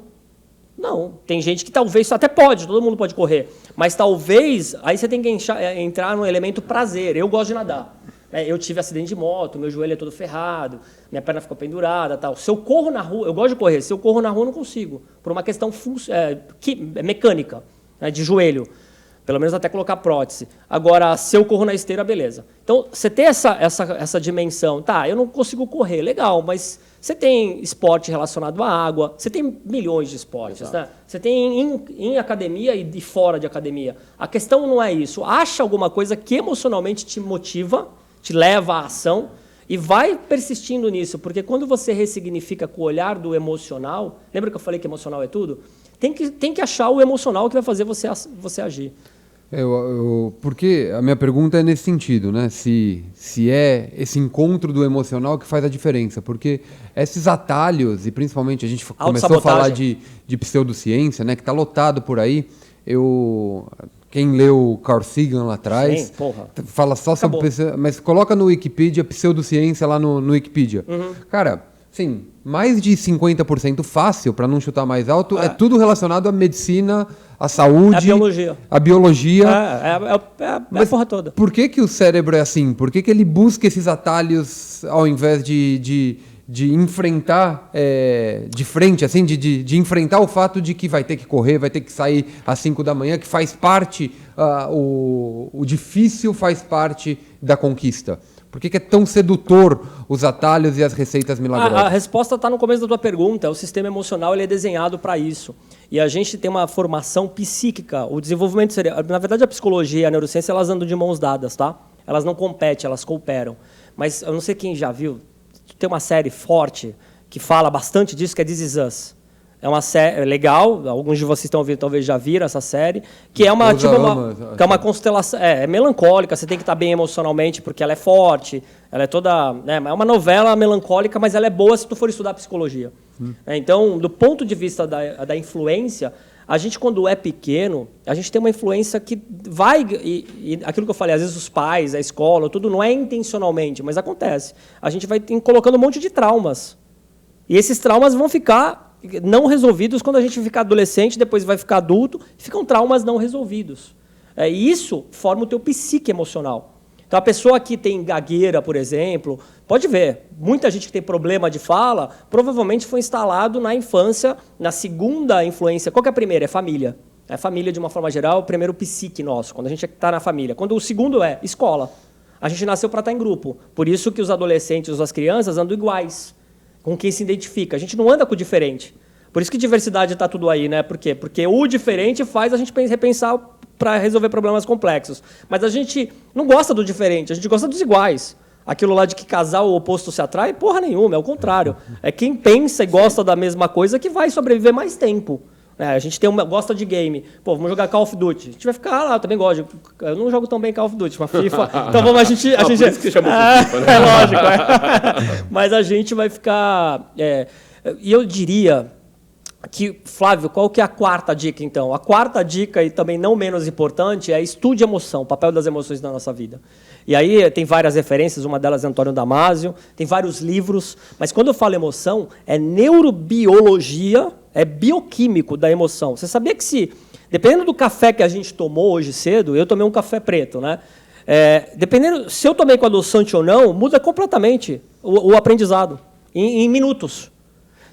Não. Tem gente que talvez até pode, todo mundo pode correr. Mas talvez, aí você tem que entrar no elemento prazer. Eu gosto de nadar. Eu tive acidente de moto, meu joelho é todo ferrado, minha perna ficou pendurada, tal. Se eu corro na rua, eu gosto de correr, se eu corro na rua eu não consigo, por uma questão mecânica, de joelho, pelo menos até colocar prótese. Agora, se eu corro na esteira, beleza. Então, você tem essa dimensão, tá, eu não consigo correr, legal, mas você tem esporte relacionado à água, você tem milhões de esportes, né? Você tem em academia e fora de academia. A questão não é isso, acha alguma coisa que emocionalmente te motiva, te leva à ação e vai persistindo nisso, porque quando você ressignifica com o olhar do emocional, lembra que eu falei que emocional é tudo? Tem que achar o emocional que vai fazer você agir. Porque a minha pergunta é nesse sentido, né? Se é esse encontro do emocional que faz a diferença, porque esses atalhos, e principalmente a gente começou a falar de pseudociência, né? Que está lotado por aí, quem leu Carl Sagan lá atrás, sim, porra. Fala só sobre... Mas coloca no Wikipedia, pseudociência lá no Wikipedia. Uhum. Cara, sim, mais de 50% fácil, para não chutar mais alto, é tudo relacionado à medicina, à saúde... A biologia. A porra toda. Por que o cérebro é assim? Por que ele busca esses atalhos ao invés de enfrentar de frente, assim, de enfrentar o fato de que vai ter que correr, vai ter que sair às 5 da manhã, que faz parte, o difícil faz parte da conquista? Por que é tão sedutor os atalhos e as receitas milagrosas? A resposta está no começo da tua pergunta. O sistema emocional ele é desenhado para isso. E a gente tem uma formação psíquica. O desenvolvimento cerebral... Na verdade, a psicologia e a neurociência elas andam de mãos dadas, tá? Elas não competem, elas cooperam. Mas eu não sei quem já viu... Tem uma série forte que fala bastante disso, que é This Is Us. É uma série legal, alguns de vocês estão ouvindo, talvez já viram essa série, que é uma, tipo, que é uma constelação, é melancólica, você tem que estar bem emocionalmente, porque ela é forte, ela é toda, né, é uma novela melancólica, mas ela é boa se tu for estudar psicologia. Então, do ponto de vista da influência, a gente, quando é pequeno, a gente tem uma influência que vai, e aquilo que eu falei, às vezes os pais, a escola, tudo não é intencionalmente, mas acontece. A gente vai colocando um monte de traumas. E esses traumas vão ficar não resolvidos quando a gente ficar adolescente, depois vai ficar adulto, ficam traumas não resolvidos. E isso forma o teu psique emocional. Então, a pessoa que tem gagueira, por exemplo, pode ver, muita gente que tem problema de fala, provavelmente foi instalado na infância, na segunda influência. Qual que é a primeira? É família. É família, de uma forma geral, o primeiro psique nosso, quando a gente está na família. Quando o segundo é escola. A gente nasceu para estar em grupo. Por isso que os adolescentes, as crianças, andam iguais, com quem se identifica. A gente não anda com o diferente. Por isso que diversidade está tudo aí, né? Por quê? Porque o diferente faz a gente repensar para resolver problemas complexos. Mas a gente não gosta do diferente, a gente gosta dos iguais. Aquilo lá de que casal o oposto se atrai, porra nenhuma, é o contrário. É quem pensa e gosta da mesma coisa que vai sobreviver mais tempo. A gente gosta de game. Pô, vamos jogar Call of Duty. A gente vai ficar lá, eu também gosto. Eu não jogo tão bem Call of Duty, mas FIFA. Então vamos, a gente. Por isso que chamou FIFA, né? É lógico. Mas a gente vai ficar. E eu diria que, Flávio, qual que é a quarta dica, então? A quarta dica, e também não menos importante, é estude emoção, o papel das emoções na nossa vida. E aí tem várias referências, uma delas é Antônio Damasio, tem vários livros, mas quando eu falo emoção, é neurobiologia, é bioquímico da emoção. Você sabia que dependendo do café que a gente tomou hoje cedo, eu tomei um café preto, né? Dependendo se eu tomei com adoçante ou não, muda completamente o aprendizado, em minutos.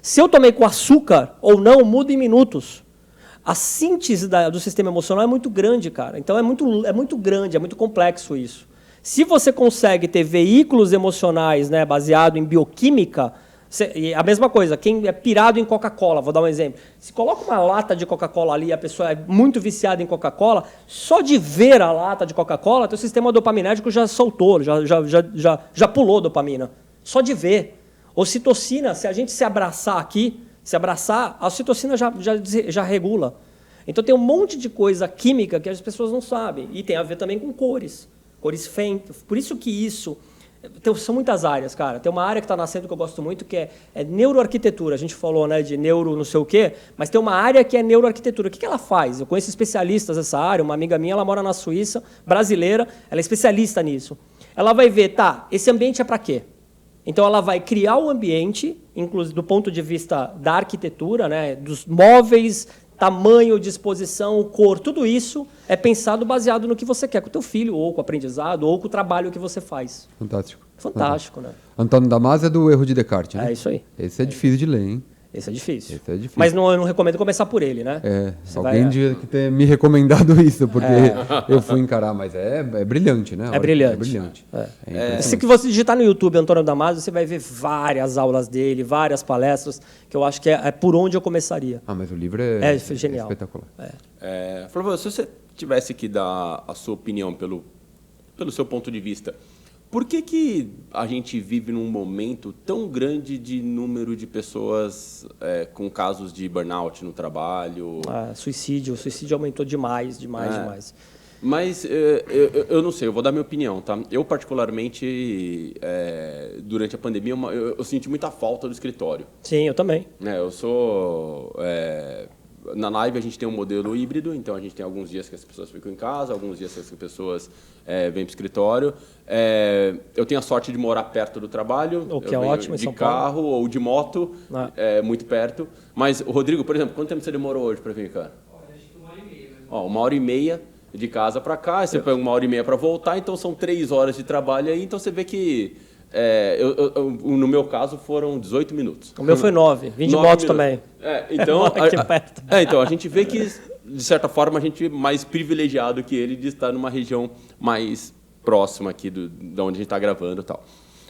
Se eu tomei com açúcar ou não, muda em minutos. A síntese do sistema emocional é muito grande, cara. Então é muito grande, é muito complexo isso. Se você consegue ter veículos emocionais, né, baseado em bioquímica, a mesma coisa, quem é pirado em Coca-Cola, vou dar um exemplo. Se coloca uma lata de Coca-Cola ali, a pessoa é muito viciada em Coca-Cola, só de ver a lata de Coca-Cola, teu sistema dopaminérgico já soltou, já pulou dopamina. Só de ver. Ocitocina, se a gente se abraçar aqui, a ocitocina já regula. Então tem um monte de coisa química que as pessoas não sabem. E tem a ver também com cores. Cores feitas. Por isso que isso... são muitas áreas, cara. Tem uma área que está nascendo que eu gosto muito, que é neuroarquitetura. A gente falou, né, de neuro não sei o quê, mas tem uma área que é neuroarquitetura. O que ela faz? Eu conheço especialistas nessa área. Uma amiga minha, ela mora na Suíça, brasileira, ela é especialista nisso. Ela vai ver, esse ambiente é para quê? Então, ela vai criar o ambiente, inclusive do ponto de vista da arquitetura, né, dos móveis, tamanho, disposição, cor, tudo isso é pensado baseado no que você quer com o teu filho, ou com o aprendizado, ou com o trabalho que você faz. Fantástico, né? Antônio Damasio é do Erro de Descartes, né? É isso aí. Esse é difícil de ler, hein? Esse é difícil. Mas eu não recomendo começar por ele, né? Alguém devia ter me recomendado isso, porque eu fui encarar, mas é brilhante, né? É brilhante. Se você digitar no YouTube Antônio Damasio, você vai ver várias aulas dele, várias palestras, que eu acho que é por onde eu começaria. Mas o livro é genial. Espetacular. Flávio, se você tivesse que dar a sua opinião pelo seu ponto de vista, por que a gente vive num momento tão grande de número de pessoas com casos de burnout no trabalho? Suicídio. O suicídio aumentou demais. Mas eu não sei, eu vou dar minha opinião, tá? Eu, particularmente, durante a pandemia, eu senti muita falta do escritório. Sim, eu também. Eu sou... Na Live a gente tem um modelo híbrido, então a gente tem alguns dias que as pessoas ficam em casa, alguns dias que as pessoas vêm para o escritório. Eu tenho a sorte de morar perto do trabalho. O que é ótimo, de carro ou de moto, muito perto. Mas, Rodrigo, por exemplo, quanto tempo você demorou hoje para vir cá? Acho que 1h30. Uma hora e meia de casa para cá, você pega 1h30 para voltar, então são 3 horas de trabalho aí, então você vê que... no meu caso foram 18 minutos. O meu foi 9, vim de moto também. Então a gente vê que, de certa forma, a gente é mais privilegiado que ele de estar numa região mais próxima aqui de onde a gente está gravando e tal.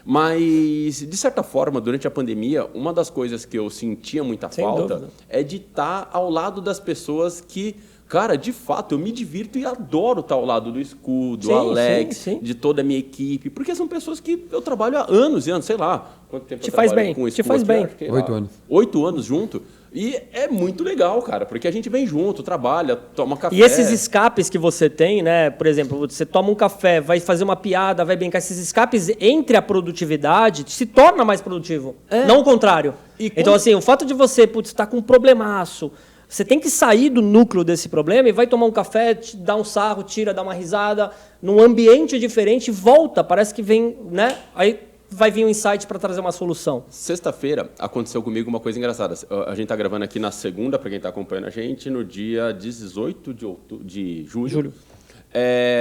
Mas, de certa forma, durante a pandemia, uma das coisas que eu sentia muita falta é de estar ao lado das pessoas que... Cara, de fato, eu me divirto e adoro estar ao lado do Scu, do Alex, de toda a minha equipe, porque são pessoas que eu trabalho há anos e anos, sei lá, quanto tempo eu trabalho com o Scu? Te faz bem. 8 anos. 8 anos junto. E é muito legal, cara, porque a gente vem junto, trabalha, toma café. E esses escapes que você tem, né? Por exemplo, você toma um café, vai fazer uma piada, vai brincar. Esses escapes entre a produtividade se torna mais produtivo. Não o contrário. Então, assim, o fato de você estar com um problemaço, você tem que sair do núcleo desse problema e vai tomar um café, dá um sarro, tira, dá uma risada, num ambiente diferente, volta. Parece que vem, né? Aí vai vir um insight para trazer uma solução. Sexta-feira aconteceu comigo uma coisa engraçada. A gente está gravando aqui na segunda, para quem está acompanhando a gente, no dia 18 de julho.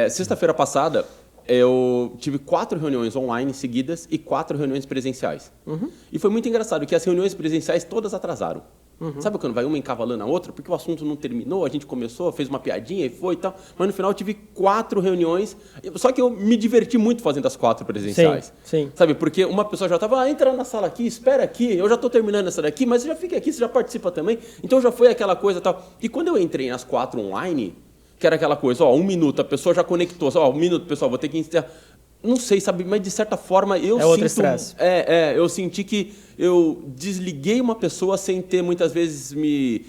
Sexta-feira passada, eu tive 4 reuniões online seguidas e 4 reuniões presenciais. E foi muito engraçado que as reuniões presenciais todas atrasaram. Sabe quando vai uma encavalando a outra? Porque o assunto não terminou, a gente começou, fez uma piadinha e foi e tal. Mas no final eu tive 4 reuniões. Só que eu me diverti muito fazendo as 4 presenciais. Sim. Sabe? Porque uma pessoa já estava, entra na sala aqui, espera aqui, eu já estou terminando essa daqui, mas você já fica aqui, você já participa também. Então já foi aquela coisa e tal. E quando eu entrei nas 4 online, que era aquela coisa, 1 minuto, a pessoa já conectou, 1 minuto, pessoal, vou ter que encerrar. Não sei, sabe, mas de certa forma eu sinto... outro estresse. Eu senti que eu desliguei uma pessoa sem ter muitas vezes me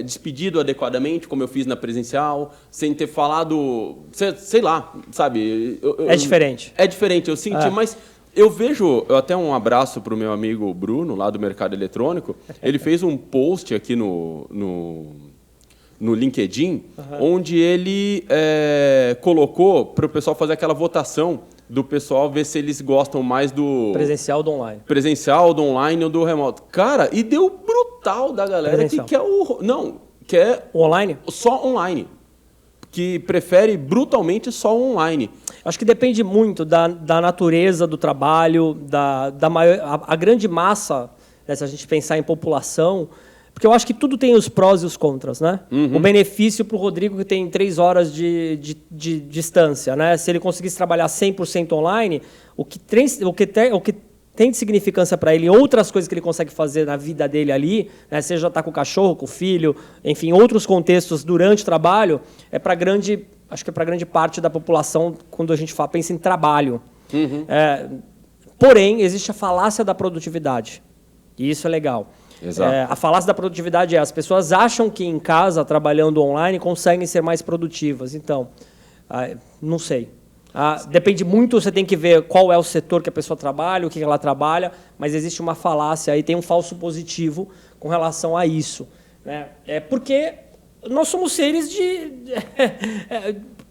despedido adequadamente, como eu fiz na presencial, sem ter falado, sei lá, sabe? É diferente. É diferente, eu senti, mas eu vejo, até um abraço para o meu amigo Bruno, lá do Mercado Eletrônico, ele fez um post aqui no LinkedIn, onde ele colocou para o pessoal fazer aquela votação do pessoal, ver se eles gostam mais do... Presencial do online. Presencial, do online ou do remoto. Cara, e deu brutal da galera que quer o... Não, quer... O online? Só online. Que prefere brutalmente só online. Acho que depende muito da natureza do trabalho, a grande massa, né, se a gente pensar em população... Porque eu acho que tudo tem os prós e os contras, né? O benefício para o Rodrigo, que tem 3 horas de distância, né? Se ele conseguisse trabalhar 100% online, o que tem de significância para ele, outras coisas que ele consegue fazer na vida dele ali, né? Seja estar com o cachorro, com o filho, enfim, outros contextos durante o trabalho, acho que é para grande parte da população quando a gente pensa em trabalho. Porém, existe a falácia da produtividade. E isso é legal. A falácia da produtividade as pessoas acham que em casa, trabalhando online, conseguem ser mais produtivas. Então, não sei. Depende muito, você tem que ver qual é o setor que a pessoa trabalha, o que ela trabalha, mas existe uma falácia aí, tem um falso positivo com relação a isso. Né? Porque nós somos seres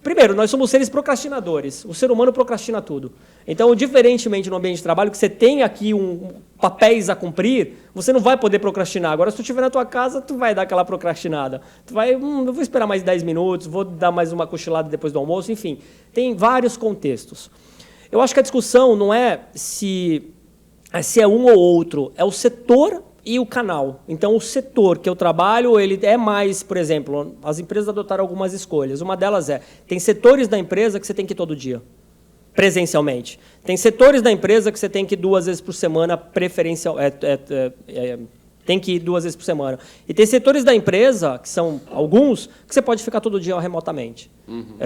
primeiro, nós somos seres procrastinadores. O ser humano procrastina tudo. Então, diferentemente no ambiente de trabalho, que você tem aqui papéis a cumprir, você não vai poder procrastinar. Agora, se tu estiver na tua casa, tu vai dar aquela procrastinada. Tu vai, eu vou esperar mais 10 minutos, vou dar mais uma cochilada depois do almoço, enfim. Tem vários contextos. Eu acho que a discussão não é se é um ou outro, é o setor e o canal. Então, o setor que eu trabalho, ele é mais, por exemplo, as empresas adotaram algumas escolhas. Uma delas tem setores da empresa que você tem que ir todo dia, presencialmente. Tem setores da empresa que você tem que ir 2 vezes por semana, tem que ir 2 vezes por semana. E tem setores da empresa, que são alguns, que você pode ficar todo dia remotamente.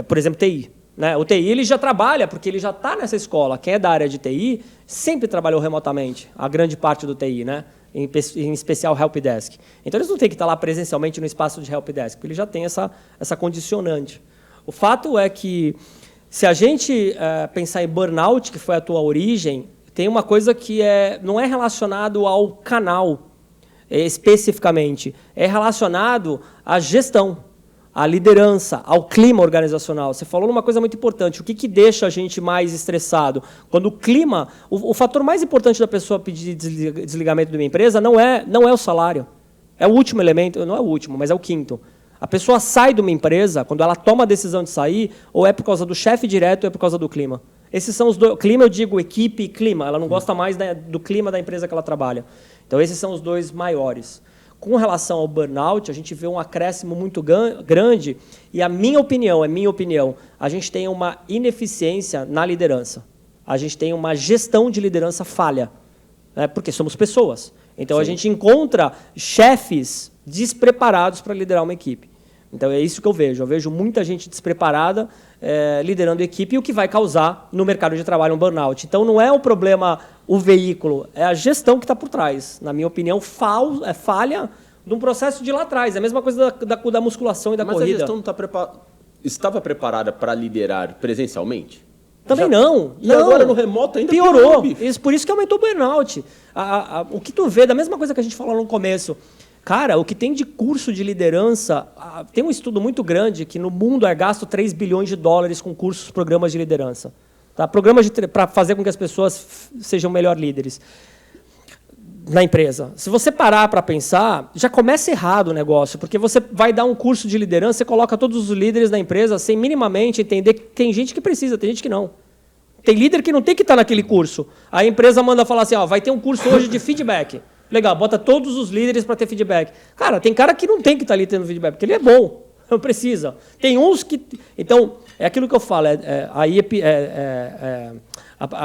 Por exemplo, TI. Né? O TI ele já trabalha, porque ele já está nessa escola. Quem é da área de TI sempre trabalhou remotamente, a grande parte do TI, né? Em especial helpdesk. Então, eles não têm que estar lá presencialmente no espaço de helpdesk, porque ele já tem essa condicionante. O fato é que, se a gente pensar em burnout, que foi a tua origem, tem uma coisa que não é relacionado ao canal, especificamente. É relacionado à gestão, à liderança, ao clima organizacional. Você falou uma coisa muito importante. O que deixa a gente mais estressado? Quando o clima... O fator mais importante da pessoa pedir desligamento de uma empresa não é o salário. É o último elemento, não é o último, mas é o quinto. A pessoa sai de uma empresa, quando ela toma a decisão de sair, ou é por causa do chefe direto ou é por causa do clima. Esses são os dois... Clima, eu digo equipe e clima. Ela não gosta mais do clima da empresa que ela trabalha. Então, esses são os 2 maiores. Com relação ao burnout, a gente vê um acréscimo muito grande e a minha opinião, a gente tem uma ineficiência na liderança. A gente tem uma gestão de liderança falha, né? Porque somos pessoas. Então, a gente encontra chefes despreparados para liderar uma equipe. Então, é isso que eu vejo. Eu vejo muita gente despreparada liderando a equipe e o que vai causar no mercado de trabalho um burnout. Então, não é o problema o veículo, é a gestão que está por trás. Na minha opinião, falha de um processo de lá atrás. É a mesma coisa da musculação e da corrida. Mas a gestão não estava preparada para liderar presencialmente? Também não. E agora no remoto ainda piorou. Por isso que aumentou o burnout. O que tu vê, da mesma coisa que a gente falou no começo. Cara, o que tem de curso de liderança... Tem um estudo muito grande que no mundo é gasto 3 bilhões de dólares com cursos, programas de liderança. Tá? Programas para fazer com que as pessoas sejam melhores líderes na empresa. Se você parar para pensar, já começa errado o negócio, porque você vai dar um curso de liderança, você coloca todos os líderes da empresa sem minimamente entender que tem gente que precisa, tem gente que não. Tem líder que não tem que estar naquele curso. A empresa manda falar assim, vai ter um curso hoje de feedback. Legal, bota todos os líderes para ter feedback. Cara, tem cara que não tem que estar ali tendo feedback, porque ele é bom, não precisa. Tem uns que... Então, é aquilo que eu falo,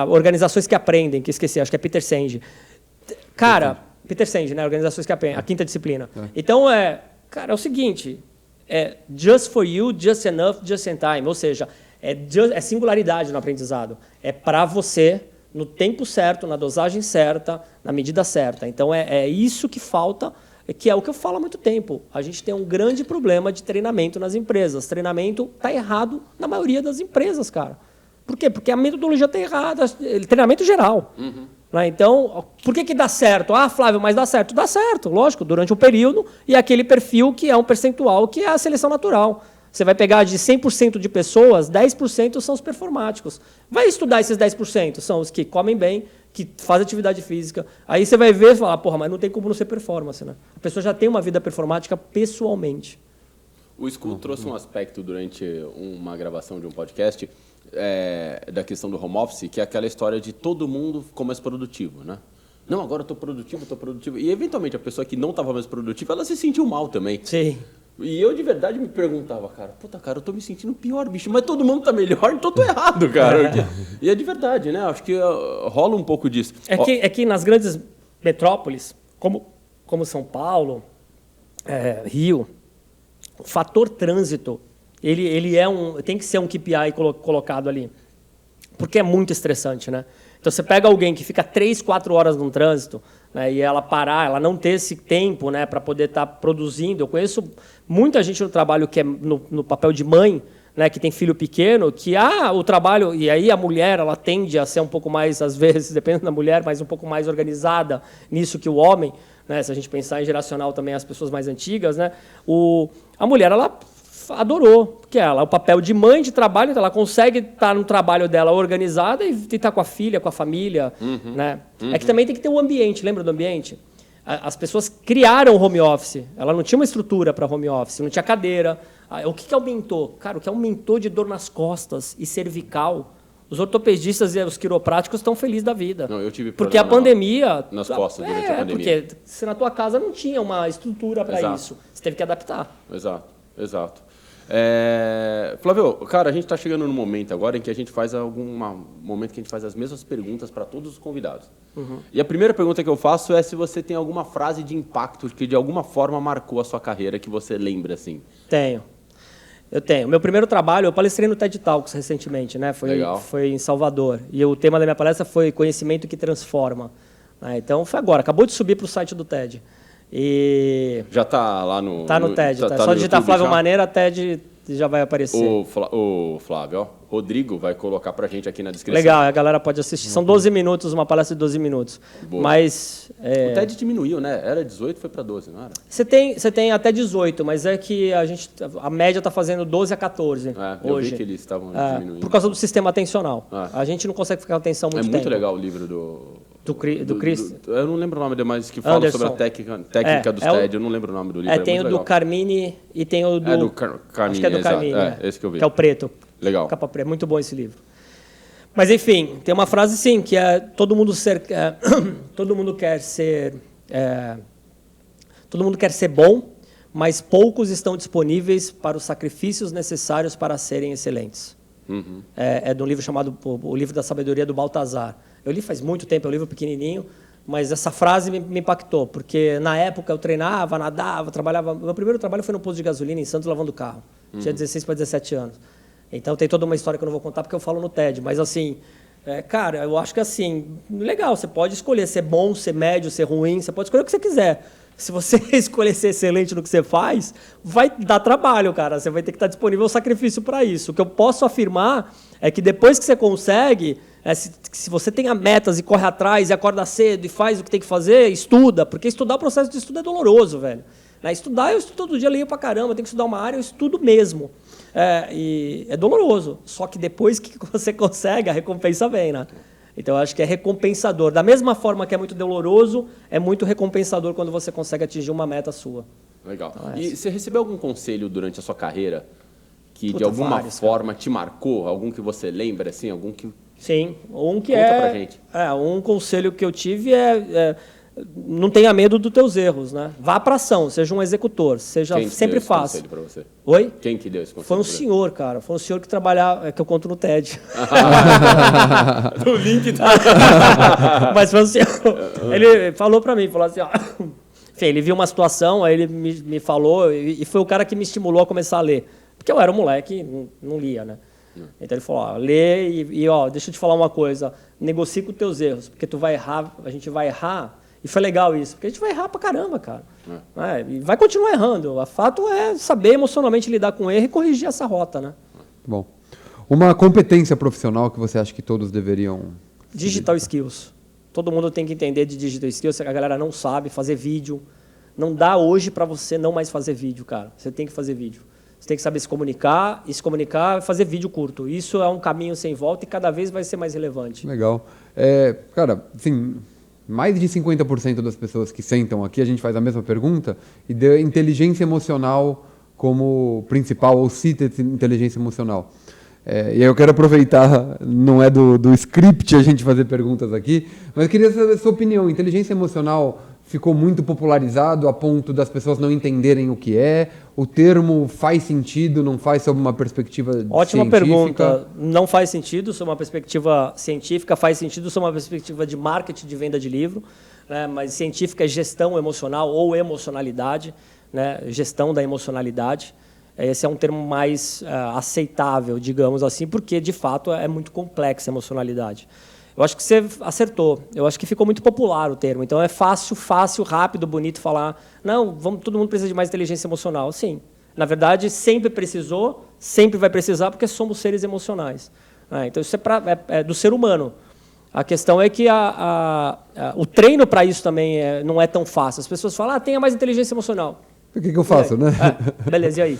organizações que aprendem, que esqueci, acho que é Peter Senge. Cara, Peter Senge, né? Organizações que aprendem, a quinta disciplina. Então, cara, é o seguinte, just for you, just enough, just in time. Ou seja, é singularidade no aprendizado. É para você, no tempo certo, na dosagem certa, na medida certa. Então, é isso que falta, que é o que eu falo há muito tempo. A gente tem um grande problema de treinamento nas empresas. Treinamento está errado na maioria das empresas, cara. Por quê? Porque a metodologia está errada, treinamento geral. Então, por que dá certo? Flávio, mas dá certo. Dá certo, lógico, durante um período, e aquele perfil que é um percentual, que é a seleção natural. Você vai pegar de 100% de pessoas, 10% são os performáticos. Vai estudar esses 10%, são os que comem bem, que fazem atividade física. Aí você vai ver e falar, mas não tem como não ser performance, né? A pessoa já tem uma vida performática pessoalmente. O Skull trouxe um aspecto durante uma gravação de um podcast da questão do home office, que é aquela história de todo mundo ficou mais produtivo, né? Não, agora eu estou produtivo. E, eventualmente, a pessoa que não estava mais produtiva, ela se sentiu mal também. Sim. E eu, de verdade, me perguntava, cara, eu tô me sentindo pior, bicho, mas todo mundo tá melhor, então tô errado, cara. E é de verdade, né? Acho que rola um pouco disso. É que nas grandes metrópoles, como São Paulo, Rio, o fator trânsito, ele tem que ser um KPI colocado ali, porque é muito estressante, né? Então, você pega alguém que fica 3, 4 horas num trânsito, né, e ela parar, ela não ter esse tempo, né, para poder estar produzindo. Eu conheço muita gente no trabalho que é no papel de mãe, né, que tem filho pequeno, que o trabalho... E aí a mulher ela tende a ser um pouco mais, às vezes, depende da mulher, mas um pouco mais organizada nisso que o homem. Né, se a gente pensar em geracional também, as pessoas mais antigas, né, a mulher, ela adorou, porque o papel de mãe de trabalho, então ela consegue estar no trabalho dela organizada e estar com a filha, com a família. Né? É que também tem que ter um ambiente, lembra do ambiente? As pessoas criaram home office, ela não tinha uma estrutura para home office, não tinha cadeira. O que aumentou? Cara, o que aumentou de dor nas costas e cervical, os ortopedistas e os quiropráticos estão felizes da vida. Não, eu tive porque a pandemia... Nas costas durante a pandemia. Porque se na tua casa não tinha uma estrutura para isso, você teve que adaptar. Exato. Flávio, cara, a gente está chegando no momento agora em que a gente faz momento que a gente faz as mesmas perguntas para todos os convidados. E a primeira pergunta que eu faço é se você tem alguma frase de impacto que de alguma forma marcou a sua carreira que você lembra assim. Eu tenho. Meu primeiro trabalho, eu palestrei no TED Talks recentemente, né? Foi em Salvador. E o tema da minha palestra foi Conhecimento que Transforma. Então foi agora, acabou de subir para o site do TED. E já está lá no... Está no TED. Tá só digitar Flávio Maneira, TED já vai aparecer. O Flávio, Rodrigo vai colocar para a gente aqui na descrição. Legal, a galera pode assistir. São 12 minutos, uma palestra de 12 minutos. Boa. Mas... O TED diminuiu, né? Era 18, foi para 12, não era? Você tem até 18, mas é que a média está fazendo 12 a 14 eu hoje. Vi que eles estavam diminuindo. Por causa do sistema atencional. A gente não consegue ficar com atenção muito tempo. É muito legal o livro do Chris. Eu não lembro o nome dele, mas que fala Anderson. sobre a técnica dos TED. Eu não lembro o nome do livro. Tem o do Carmine e tem o do... Carmine, acho que é do Carmine. esse que eu vi. Que é o preto. Legal. Capa preta. Muito bom esse livro. Mas, enfim, tem uma frase, sim, que é todo mundo quer ser bom, mas poucos estão disponíveis para os sacrifícios necessários para serem excelentes. É de um livro chamado O Livro da Sabedoria, do Baltazar. Eu li faz muito tempo, é um livro pequenininho, mas essa frase me impactou, porque na época eu treinava, nadava, trabalhava... Meu primeiro trabalho foi no posto de gasolina em Santos, lavando carro. Tinha 16 para 17 anos. Então tem toda uma história que eu não vou contar porque eu falo no TED, mas assim, cara, eu acho que assim, legal, você pode escolher ser bom, ser médio, ser ruim, você pode escolher o que você quiser. Se você escolher ser excelente no que você faz, vai dar trabalho, cara. Você vai ter que estar disponível ao sacrifício para isso. O que eu posso afirmar é que depois que você consegue, se você tem metas e corre atrás e acorda cedo e faz o que tem que fazer, estuda. Porque estudar, o processo de estudo é doloroso, velho. Estudar, eu estudo todo dia, leio pra caramba, tenho que estudar uma área, eu estudo mesmo. E é doloroso. Só que depois que você consegue, a recompensa vem, né? Então, eu acho que é recompensador. Da mesma forma que é muito doloroso, é muito recompensador quando você consegue atingir uma meta sua. Legal. Então, E você recebeu algum conselho durante a sua carreira que, de Puta, alguma vários, forma, te marcou? Algum que você lembra, assim? Algum que... Sim. Um que Conta pra gente. Um conselho que eu tive não tenha medo dos teus erros, né? Vá para ação, seja um executor, sempre faça. Quem que deu esse conselho pra você? Oi? Quem que deu esse conselho? Foi um pra você? senhor, cara. Foi um senhor que trabalhava, que eu conto no TED. O link tá... Mas foi um senhor. Ele falou para mim, falou assim, ó. Enfim, ele viu uma situação, aí ele me falou, e foi o cara que me estimulou a começar a ler. Porque eu era um moleque, não lia, né? Então ele falou, ó, lê e ó, deixa eu te falar uma coisa, negocie com os teus erros, porque tu vai errar, a gente vai errar. E foi legal isso, porque a gente vai errar pra caramba, cara. E vai continuar errando. O fato é saber emocionalmente lidar com o erro e corrigir essa rota, né? Bom. Uma competência profissional que você acha que todos deveriam... Digital skills. Todo mundo tem que entender de digital skills. A galera não sabe fazer vídeo. Não dá hoje para você não mais fazer vídeo, cara. Você tem que fazer vídeo. Você tem que saber se comunicar e fazer vídeo curto. Isso é um caminho sem volta e cada vez vai ser mais relevante. Legal. Cara, assim, mais de 50% das pessoas que sentam aqui, a gente faz a mesma pergunta e deu inteligência emocional como principal, ou cita inteligência emocional. E aí eu quero aproveitar, não é do script a gente fazer perguntas aqui, mas eu queria saber a sua opinião. Inteligência emocional ficou muito popularizado a ponto das pessoas não entenderem o que é? O termo faz sentido, não faz sob uma perspectiva Ótima científica? pergunta. Não faz sentido sob uma perspectiva científica, faz sentido sob uma perspectiva de marketing, de venda de livro, né? Mas científica é gestão emocional ou emocionalidade, né? Gestão da emocionalidade. Esse é um termo mais aceitável, digamos assim, porque, de fato, é muito complexa a emocionalidade. Eu acho que você acertou. Eu acho que ficou muito popular o termo. Então, é fácil, rápido, bonito falar não, todo mundo precisa de mais inteligência emocional. Sim. Na verdade, sempre precisou, sempre vai precisar, porque somos seres emocionais. Então, isso é do ser humano. A questão é que o treino para isso também não é tão fácil. As pessoas falam, tenha mais inteligência emocional. O que eu faço, né? Beleza, e aí?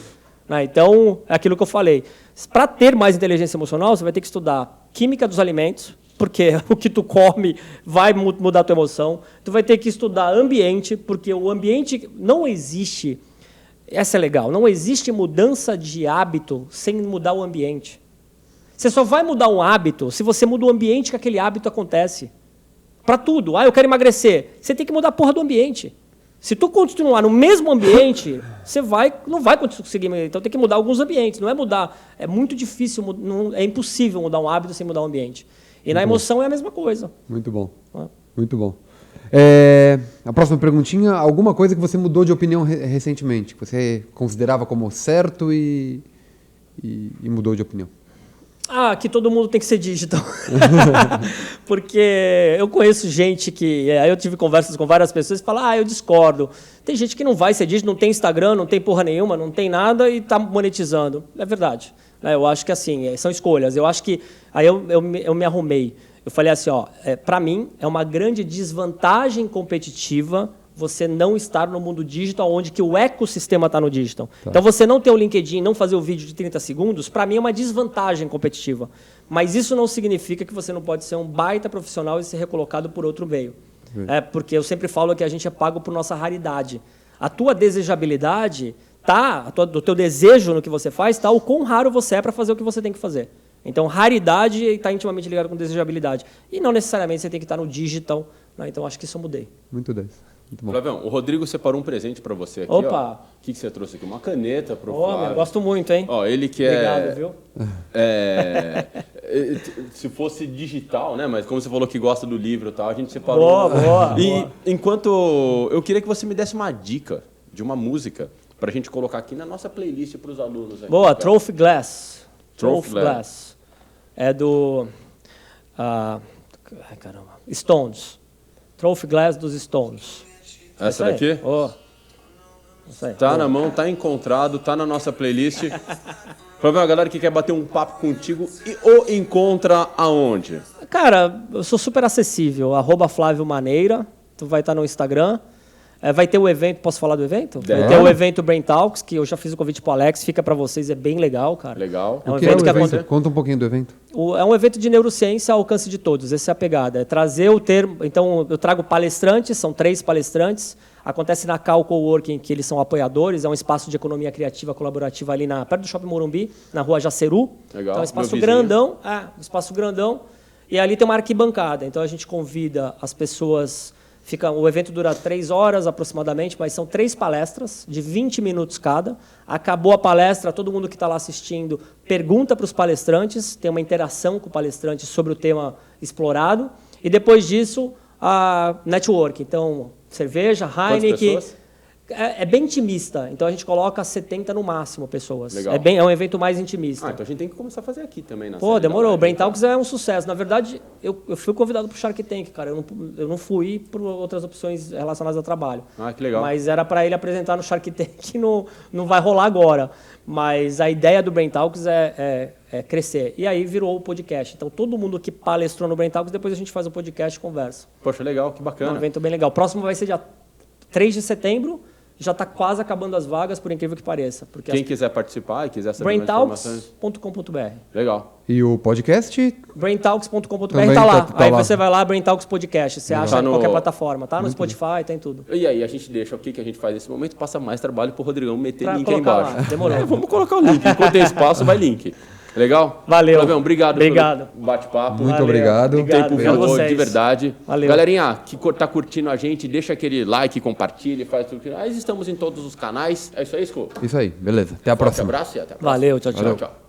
Então, é aquilo que eu falei. Para ter mais inteligência emocional, você vai ter que estudar química dos alimentos, porque o que tu come vai mudar a tua emoção. Tu vai ter que estudar ambiente, porque o ambiente não existe... Essa é legal. Não existe mudança de hábito sem mudar o ambiente. Você só vai mudar um hábito se você muda o ambiente que aquele hábito acontece. Para tudo. Eu quero emagrecer. Você tem que mudar a porra do ambiente. Se tu continuar no mesmo ambiente, você não vai conseguir. Então tem que mudar alguns ambientes. Não é mudar. É muito difícil, é impossível mudar um hábito sem mudar o ambiente. E na emoção é a mesma coisa. Muito bom. Muito bom. A próxima perguntinha, alguma coisa que você mudou de opinião recentemente, que você considerava como certo e mudou de opinião? Que todo mundo tem que ser digital. Porque eu conheço gente que... Aí eu tive conversas com várias pessoas e falam, eu discordo. Tem gente que não vai ser digital, não tem Instagram, não tem porra nenhuma, não tem nada e está monetizando. É verdade. Eu acho que assim, são escolhas. Eu acho que... Aí eu me arrumei. Eu falei assim, para mim é uma grande desvantagem competitiva você não estar no mundo digital, onde que o ecossistema está no digital. Tá. Então, você não ter o LinkedIn, não fazer o vídeo de 30 segundos, para mim é uma desvantagem competitiva. Mas isso não significa que você não pode ser um baita profissional e ser recolocado por outro meio. Porque eu sempre falo que a gente é pago por nossa raridade. A tua desejabilidade, do teu desejo no que você faz, o quão raro você é para fazer o que você tem que fazer. Então, raridade está intimamente ligado com desejabilidade. E não necessariamente você tem que estar no digital. Então, acho que isso eu mudei. Muito 10. Muito bom. Flavião, o Rodrigo separou um presente para você aqui. Opa! O que você trouxe aqui? Uma caneta para o Flávio. Gosto muito, hein? Ele que Obrigado, viu? Se fosse digital, né? Mas como você falou que gosta do livro e tal, a gente separou. Boa. Enquanto eu queria que você me desse uma dica de uma música para a gente colocar aqui na nossa playlist para os alunos. Boa, Trophy Glass. Trophy Glass. É do... Stones. Trophy Glass dos Stones. Essa daqui? Ó. Isso aí. Tá na mão, tá encontrado, tá na nossa playlist. Flavião, a galera que quer bater um papo contigo e o encontra aonde? Cara, eu sou super acessível. @Flávio Maneira. Tu vai estar no Instagram. Vai ter o evento, posso falar do evento? Vai ter o evento Brain Talks, que eu já fiz o convite pro Alex, fica para vocês, é bem legal, cara. Legal. É um O que evento é o que evento? Conta um pouquinho do evento. É um evento de neurociência ao alcance de todos, essa é a pegada. É trazer o termo. Então, eu trago palestrantes, são 3 palestrantes. Acontece na Cal Coworking, que eles são apoiadores, é um espaço de economia criativa colaborativa ali perto do Shopping Morumbi, na rua Jaceru. Legal. Então, é um espaço Meu grandão. Um espaço grandão. E ali tem uma arquibancada. Então, a gente convida as pessoas. O evento dura 3 horas aproximadamente, mas são 3 palestras de 20 minutos cada. Acabou a palestra, todo mundo que está lá assistindo pergunta para os palestrantes, tem uma interação com o palestrante sobre o tema explorado. E depois disso, a network. Então, cerveja, Heineken. É bem intimista, então a gente coloca 70 no máximo pessoas. Legal. É um evento mais intimista. Então a gente tem que começar a fazer aqui também. Na Pô, demorou. O Brain Talks é um sucesso. Na verdade, eu fui convidado para o Shark Tank, cara. Eu não fui por outras opções relacionadas ao trabalho. Que legal. Mas era para ele apresentar no Shark Tank, não vai rolar agora. Mas a ideia do Brain Talks é crescer. E aí virou o podcast. Então todo mundo que palestrou no Brain Talks, depois a gente faz o podcast e conversa. Poxa, legal, que É bacana. um evento bem legal. O próximo vai ser dia 3 de setembro. Já está quase acabando as vagas, por incrível que pareça. Porque Quem quiser participar e quiser saber mais informações... braintalks.com.br. Legal. E o podcast? braintalks.com.br Também tá lá. tá Aí lá. você vai lá, Brain Talks Podcast. Você acha Tá em no- qualquer plataforma. Tá no Spotify, tem tudo. E aí, a gente deixa o que a gente faz nesse momento, passa mais trabalho pro Rodrigão meter Pra link aí colocar embaixo. lá, demorou. Vamos colocar o link. Enquanto tem espaço, vai link. Legal? Valeu. Flavião, obrigado Obrigado. pelo bate-papo. Muito Valeu. obrigado. Obrigado. Tempo Obrigado a voou vocês. de verdade. Valeu. Galerinha, que tá curtindo a gente, deixa aquele like, compartilha, faz tudo que... Nós estamos em todos os canais. É isso aí, Sco? Isso aí, beleza. Até a Forte próxima. abraço e até a próxima. Valeu, tchau, tchau. Valeu, tchau.